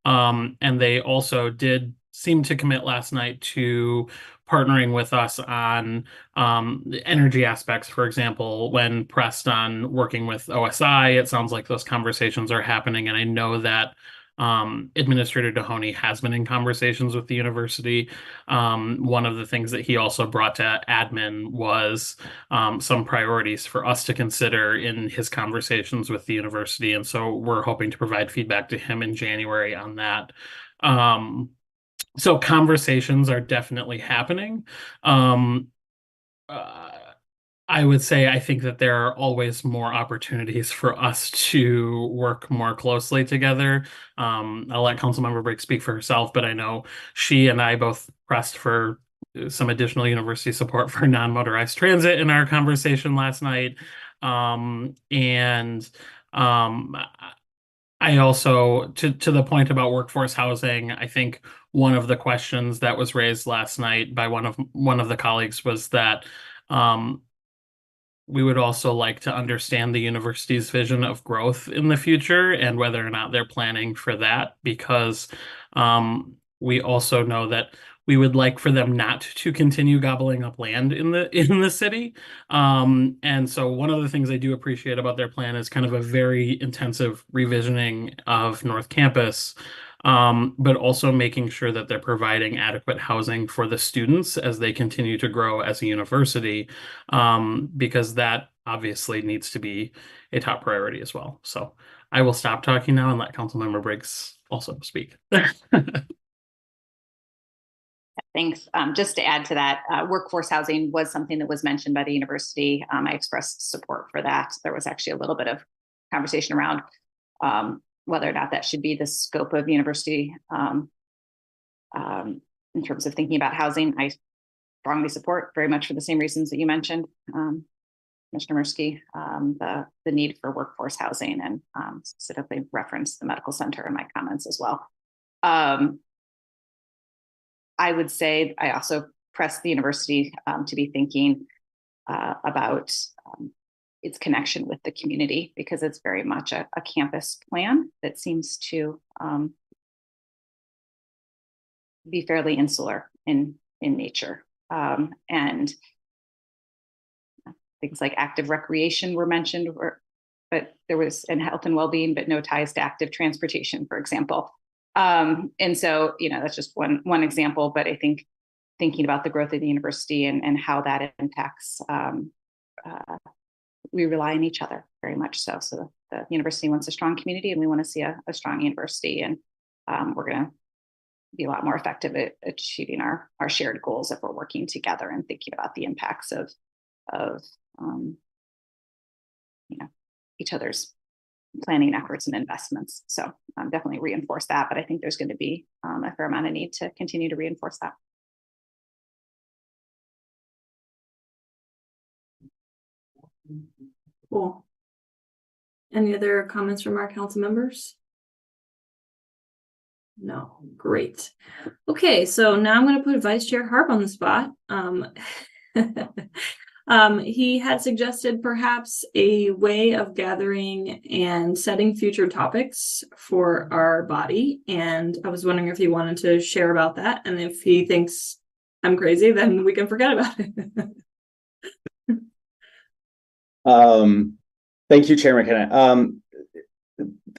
And they also did seem to commit last night to partnering with us on the energy aspects. For example, when pressed on working with OSI, it sounds like those conversations are happening. And I know that Administrator Dohoney has been in conversations with the university. One of the things that he also brought to admin was some priorities for us to consider in his conversations with the university. And so we're hoping to provide feedback to him in January on that. So conversations are definitely happening. I would say I think that there are always more opportunities for us to work more closely together. I'll let Councilmember Briggs speak for herself, but I know she and I both pressed for some additional university support for non-motorized transit in our conversation last night. I also, to the point about workforce housing, I think one of the questions that was raised last night by one of the colleagues was that we would also like to understand the university's vision of growth in the future and whether or not they're planning for that, because we also know that we would like for them not to continue gobbling up land in the city. And so one of the things I do appreciate about their plan is kind of a very intensive revisioning of North Campus, but also making sure that they're providing adequate housing for the students as they continue to grow as a university, because that obviously needs to be a top priority as well. So I will stop talking now and let Councilmember Briggs also speak. Thanks. Just to add to that, workforce housing was something that was mentioned by the university. I expressed support for that. There was actually a little bit of conversation around whether or not that should be the scope of university in terms of thinking about housing. I strongly support, very much for the same reasons that you mentioned, Mr. Mirsky, the need for workforce housing, and specifically referenced the medical center in my comments as well. I would say I also pressed the university to be thinking about its connection with the community, because it's very much a campus plan that seems to be fairly insular in nature. And things like active recreation were mentioned, but there was in health and well-being, but no ties to active transportation, for example. And so, that's just one example, but I think thinking about the growth of the university and how that impacts, we rely on each other very much so. So the university wants a strong community, and we want to see a strong university, and we're going to be a lot more effective at achieving our shared goals if we're working together and thinking about the impacts of each other's planning efforts and investments. So definitely reinforce that, but I think there's going to be a fair amount of need to continue to reinforce that. Cool. Any other comments from our council members? No, great. Okay, so now I'm going to put Vice Chair Harp on the spot. He had suggested perhaps a way of gathering and setting future topics for our body, and I was wondering if he wanted to share about that, and if he thinks I'm crazy, then we can forget about it. Thank you, Chair McKenna.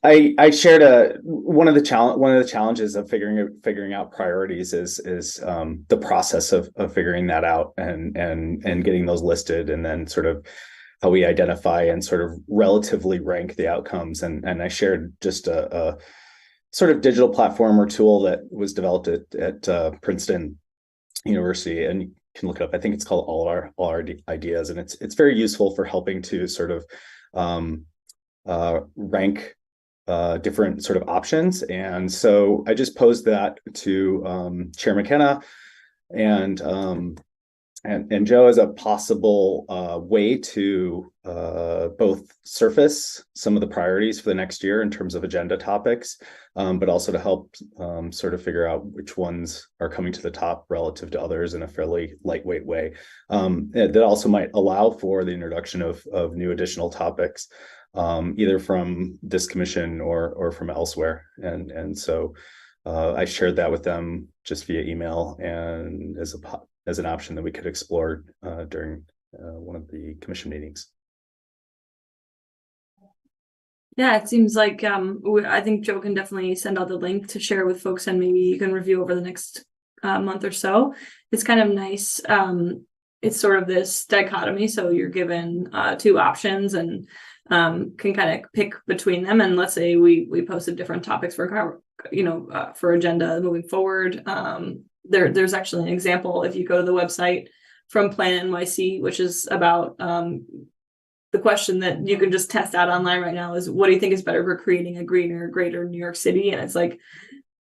I shared one of the challenges of figuring out priorities is the process of figuring that out and getting those listed, and then sort of how we identify and sort of relatively rank the outcomes. And I shared just a sort of digital platform or tool that was developed at Princeton University, and you can look it up. I think it's called All Our Ideas, and it's very useful for helping to sort of rank different sort of options. And so I just posed that to Chair McKenna and Joe as a possible way to both surface some of the priorities for the next year in terms of agenda topics, but also to help sort of figure out which ones are coming to the top relative to others in a fairly lightweight way. That also might allow for the introduction of new additional topics, either from this commission or from elsewhere. And so I shared that with them just via email and as an option that we could explore during one of the commission meetings. Yeah, it seems like I think Joe can definitely send out the link to share with folks, and maybe you can review over the next month or so. It's kind of nice. It's sort of this dichotomy, so you're given two options and can kind of pick between them. And let's say we posted different topics for for agenda moving forward. There's actually an example if you go to the website from Plan NYC, which is about the question that you can just test out online right now is, what do you think is better for creating a greener, greater New York City? And it's like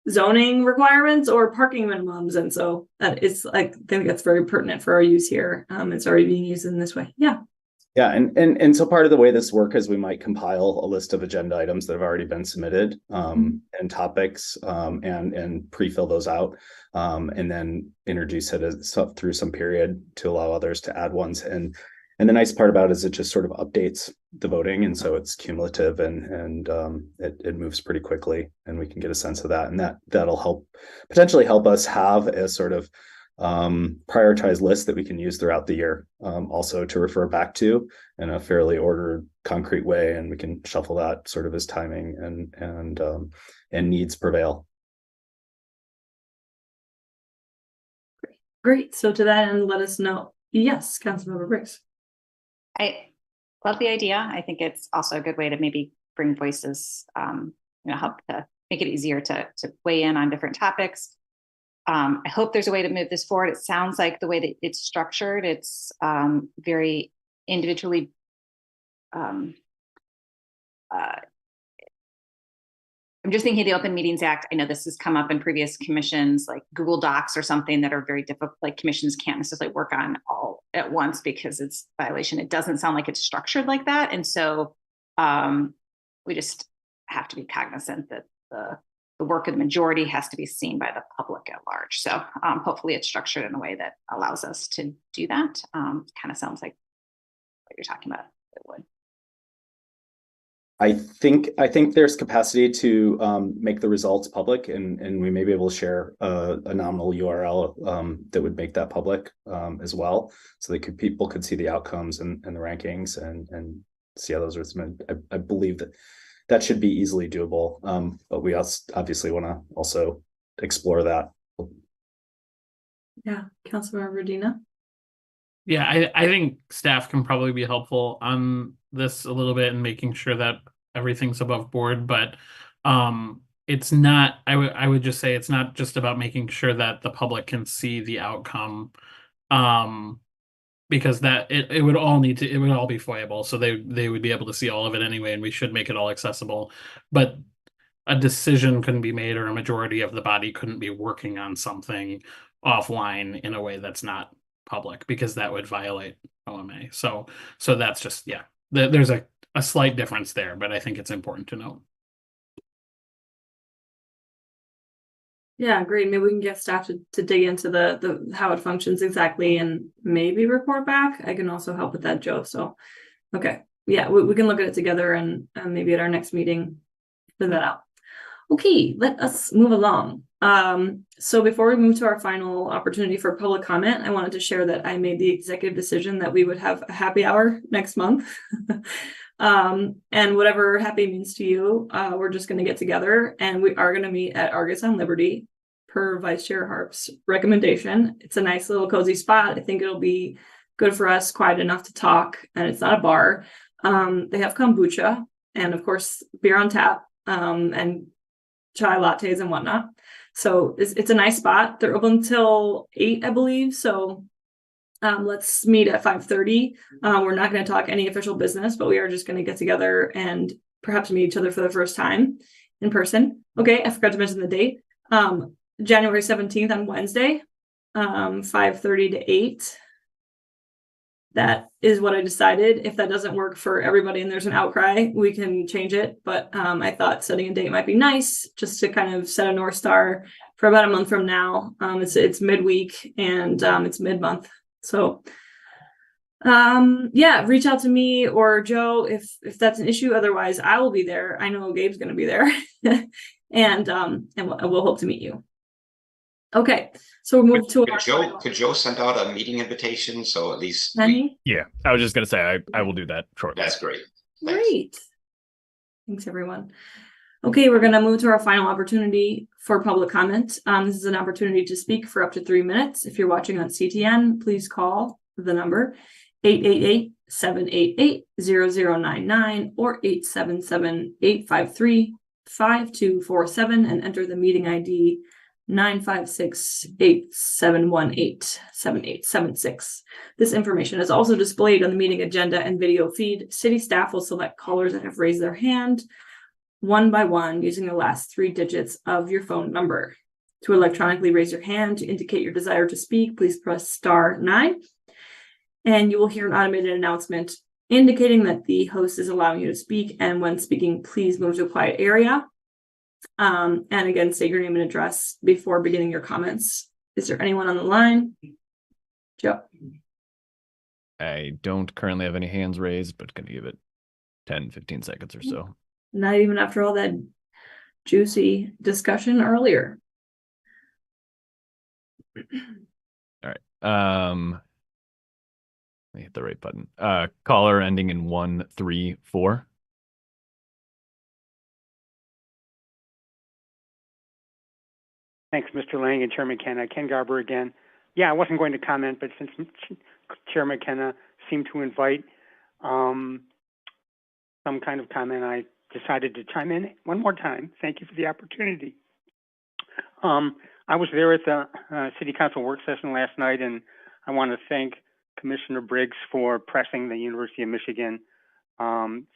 zoning requirements or parking minimums. And so it's like, I think that's very pertinent for our use here. It's already being used in this way. Yeah. Yeah, and so part of the way this works is we might compile a list of agenda items that have already been submitted and topics and pre-fill those out and then introduce it through some period to allow others to add ones. And the nice part about it is it just sort of updates the voting, and so it's cumulative and it moves pretty quickly, and we can get a sense of that, and that'll potentially help us have a sort of prioritized list that we can use throughout the year, also to refer back to in a fairly ordered, concrete way, and we can shuffle that sort of as timing and needs prevail. Great. So to that end, let us know. Yes, Councilmember Briggs. I love the idea. I think it's also a good way to maybe bring voices, help to make it easier to weigh in on different topics. I hope there's a way to move this forward. It sounds like the way that it's structured, it's very individually I'm just thinking of the Open Meetings Act. I know this has come up in previous commissions, like Google Docs or something, that are very difficult. Like commissions can't necessarily work on all at once because it's a violation. It doesn't sound like it's structured like that. And so we just have to be cognizant that the work of the majority has to be seen by the public at large. So hopefully it's structured in a way that allows us to do that. Kind of sounds like what you're talking about. It would. I think there's capacity to make the results public, and we may be able to share a nominal URL that would make that public as well, so that people could see the outcomes and the rankings and see how those are submitted. I believe that should be easily doable, but we obviously want to also explore that. Yeah, Councilmember Dina. Yeah, I think staff can probably be helpful on this a little bit and making sure that everything's above board, but it's not, I would just say it's not just about making sure that the public can see the outcome, because that it would all be FOIable, so they would be able to see all of it anyway, and we should make it all accessible. But a decision couldn't be made, or a majority of the body couldn't be working on something offline in a way that's not public, because that would violate OMA. So that's just, yeah, there's a slight difference there, but I think it's important to note. Yeah, great. Maybe we can get staff to dig into the how it functions exactly and maybe report back. I can also help with that, Joe. So, okay. Yeah, we can look at it together and maybe at our next meeting, figure that out. Okay, let us move along. So before we move to our final opportunity for public comment, I wanted to share that I made the executive decision that we would have a happy hour next month. And whatever happy means to you, we're just going to get together and we are going to meet at Argus on Liberty per Vice Chair Harp's recommendation. It's a nice little cozy spot. I think it'll be good for us, quiet enough to talk, and it's not a bar. They have kombucha and of course beer on tap, and chai lattes and whatnot. So it's a nice spot. They're open until 8, I believe. So let's meet at 5:30. We're not going to talk any official business, but we are just going to get together and perhaps meet each other for the first time in person. Okay, I forgot to mention the date. January 17th on Wednesday, 5:30 to 8. That is what I decided. If that doesn't work for everybody and there's an outcry, we can change it. But I thought setting a date might be nice just to kind of set a North Star for about a month from now. It's midweek and it's mid-month. So yeah, reach out to me or Joe if that's an issue. Otherwise, I will be there. I know Gabe's going to be there. and we'll hope to meet you. Okay, so we'll move to Could Joe send out a meeting invitation so at least Yeah, I was just gonna say I will do that shortly. That's great. Great. Thanks everyone. Okay, we're gonna move to our final opportunity for public comment. This is an opportunity to speak for up to 3 minutes. If you're watching on CTN, please call the number 888-788-0099 or 877-853-5247 and enter the meeting ID 956-871-87876. This information is also displayed on the meeting agenda and video feed. City staff will select callers that have raised their hand one by one using the last 3 digits of your phone number. To electronically raise your hand to indicate your desire to speak, please press *9. And you will hear an automated announcement indicating that the host is allowing you to speak. And when speaking, please move to a quiet area. And again, say your name and address before beginning your comments. Is there anyone on the line? Joe. I don't currently have any hands raised, but gonna give it 10-15 seconds or so. Not even after all that juicy discussion earlier. All right. Let me hit the right button. Caller ending in 134. Thanks, Mr. Lang and Chair McKenna. Ken Garber again. Yeah, I wasn't going to comment, but since Chair McKenna seemed to invite some kind of comment, I decided to chime in one more time. Thank you for the opportunity. I was there at the City Council work session last night, and I want to thank Commissioner Briggs for pressing the University of Michigan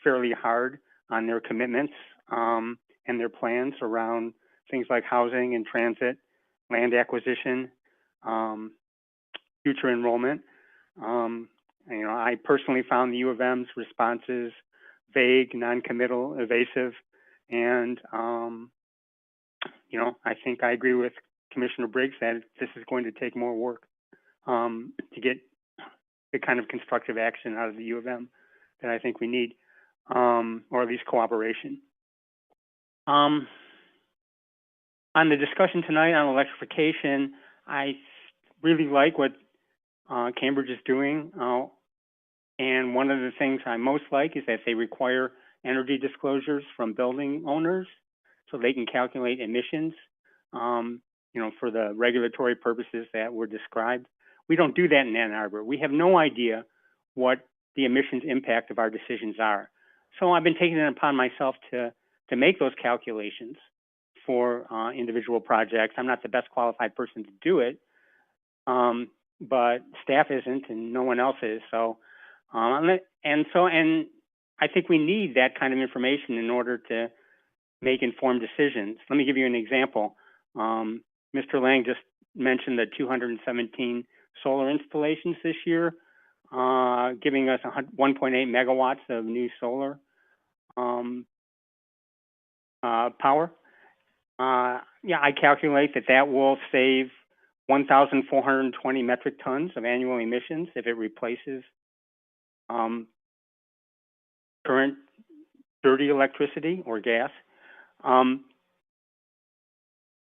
fairly hard on their commitments and their plans around things like housing and transit, land acquisition, future enrollment. I personally found the U of M's responses vague, non-committal, evasive, and I think I agree with Commissioner Briggs that this is going to take more work to get the kind of constructive action out of the U of M that I think we need, or at least cooperation. On the discussion tonight on electrification, I really like what Cambridge is doing. And one of the things I most like is that they require energy disclosures from building owners so they can calculate emissions, for the regulatory purposes that were described. We don't do that in Ann Arbor. We have no idea what the emissions impact of our decisions are. So I've been taking it upon myself to make those calculations for individual projects. I'm not the best qualified person to do it, but staff isn't and no one else is. So, and I think we need that kind of information in order to make informed decisions. Let me give you an example. Mr. Lang just mentioned the 217 solar installations this year. giving us 1.8 megawatts of new solar power. Yeah, I calculate that will save 1,420 metric tons of annual emissions if it replaces current dirty electricity or gas.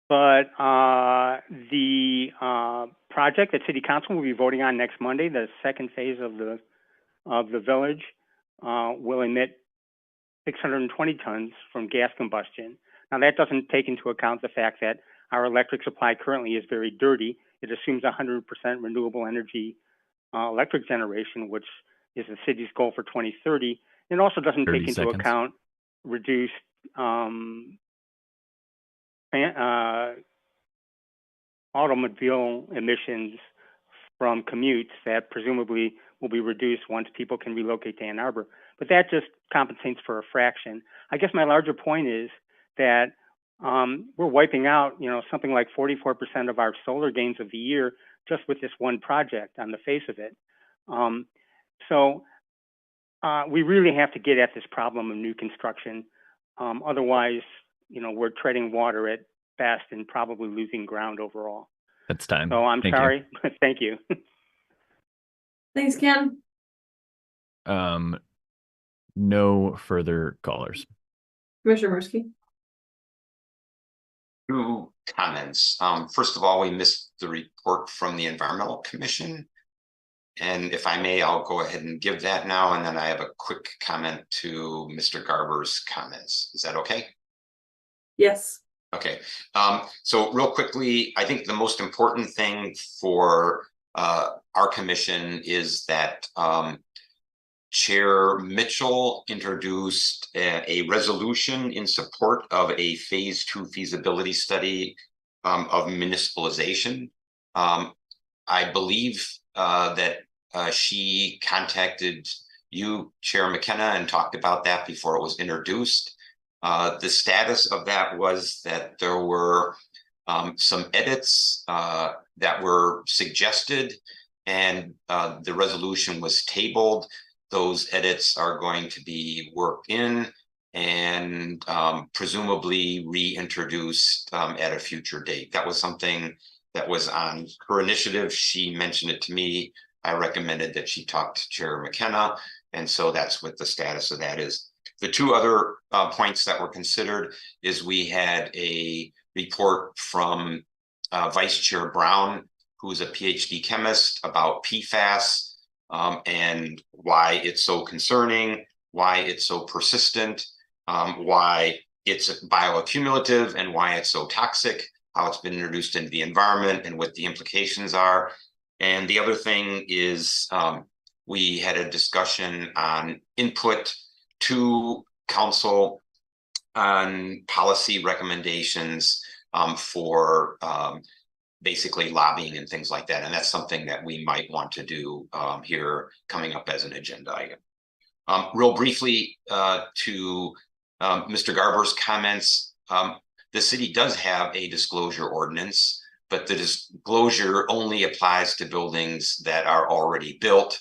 But the project that City Council will be voting on next Monday, the second phase of the village, will emit 620 tons from gas combustion. Now that doesn't take into account the fact that our electric supply currently is very dirty. It assumes 100% renewable energy electric generation, which is the city's goal for 2030. It also doesn't take into account reduced automobile emissions from commutes that presumably will be reduced once people can relocate to Ann Arbor. But that just compensates for a fraction. I guess my larger point is that we're wiping out, something like 44% of our solar gains of the year just with this one project on the face of it. So we really have to get at this problem of new construction. Otherwise, we're treading water at best and probably losing ground overall. That's time. So I'm sorry, but thank you. Thanks, Ken. No further callers. Commissioner Murski. 2 comments. First of all, we missed the report from the Environmental Commission. And if I may, I'll go ahead and give that now. And then I have a quick comment to Mr. Garber's comments. Is that okay? Yes. Okay. So real quickly, I think the most important thing for our commission is that Chair Mitchell introduced a resolution in support of a phase 2 feasibility study of municipalization. I believe that she contacted you, Chair McKenna, and talked about that before it was introduced. The status of that was that there were some edits that were suggested, and the resolution was tabled. Those edits are going to be worked in and presumably reintroduced at a future date. That was something that was on her initiative. She mentioned it to me. I recommended that she talk to Chair McKenna, and so that's what the status of that is. The 2 other points that were considered is we had a report from Vice Chair Brown, who is a PhD chemist, about PFAS and why it's so concerning, why it's so persistent, why it's bioaccumulative, and why it's so toxic, how it's been introduced into the environment and what the implications are. And the other thing is we had a discussion on input to council on policy recommendations for basically lobbying and things like that. And that's something that we might want to do here coming up as an agenda item. Real briefly to Mr. Garber's comments, the city does have a disclosure ordinance, but the disclosure only applies to buildings that are already built.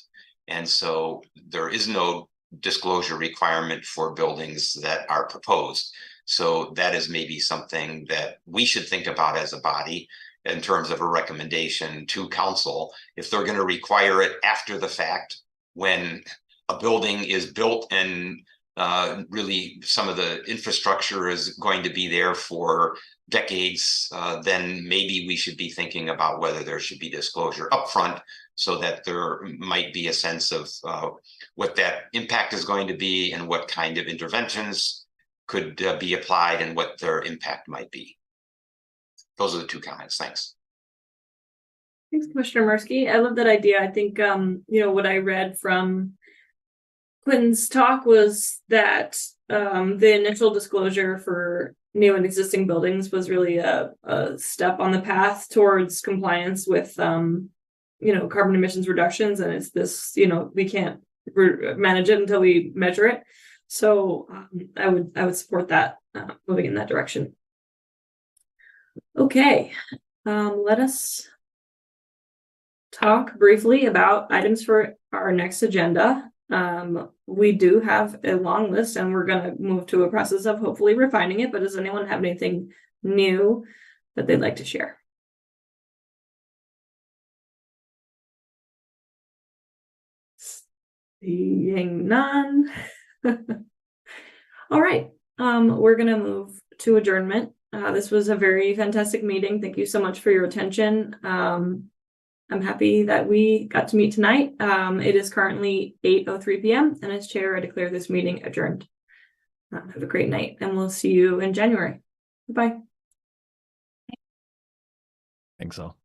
And so there is no disclosure requirement for buildings that are proposed. So that is maybe something that we should think about as a body in terms of a recommendation to council. If they're going to require it after the fact, when a building is built and really some of the infrastructure is going to be there for decades, then maybe we should be thinking about whether there should be disclosure upfront so that there might be a sense of what that impact is going to be and what kind of interventions could be applied and what their impact might be. Those are the 2 comments. Thanks. Thanks, Commissioner Murski. I love that idea. I think, what I read from Quentin's talk was that the initial disclosure for new and existing buildings was really a step on the path towards compliance with, carbon emissions reductions. And it's this, we can't manage it until we measure it. So I would support that moving in that direction. Okay, let us talk briefly about items for our next agenda. We do have a long list and we're gonna move to a process of hopefully refining it, but does anyone have anything new that they'd like to share? Seeing none. All right, we're gonna move to adjournment. This was a very fantastic meeting. Thank you so much for your attention. I'm happy that we got to meet tonight. It is currently 8:03 p.m. and as chair, I declare this meeting adjourned. Have a great night and we'll see you in January. Bye. Think so.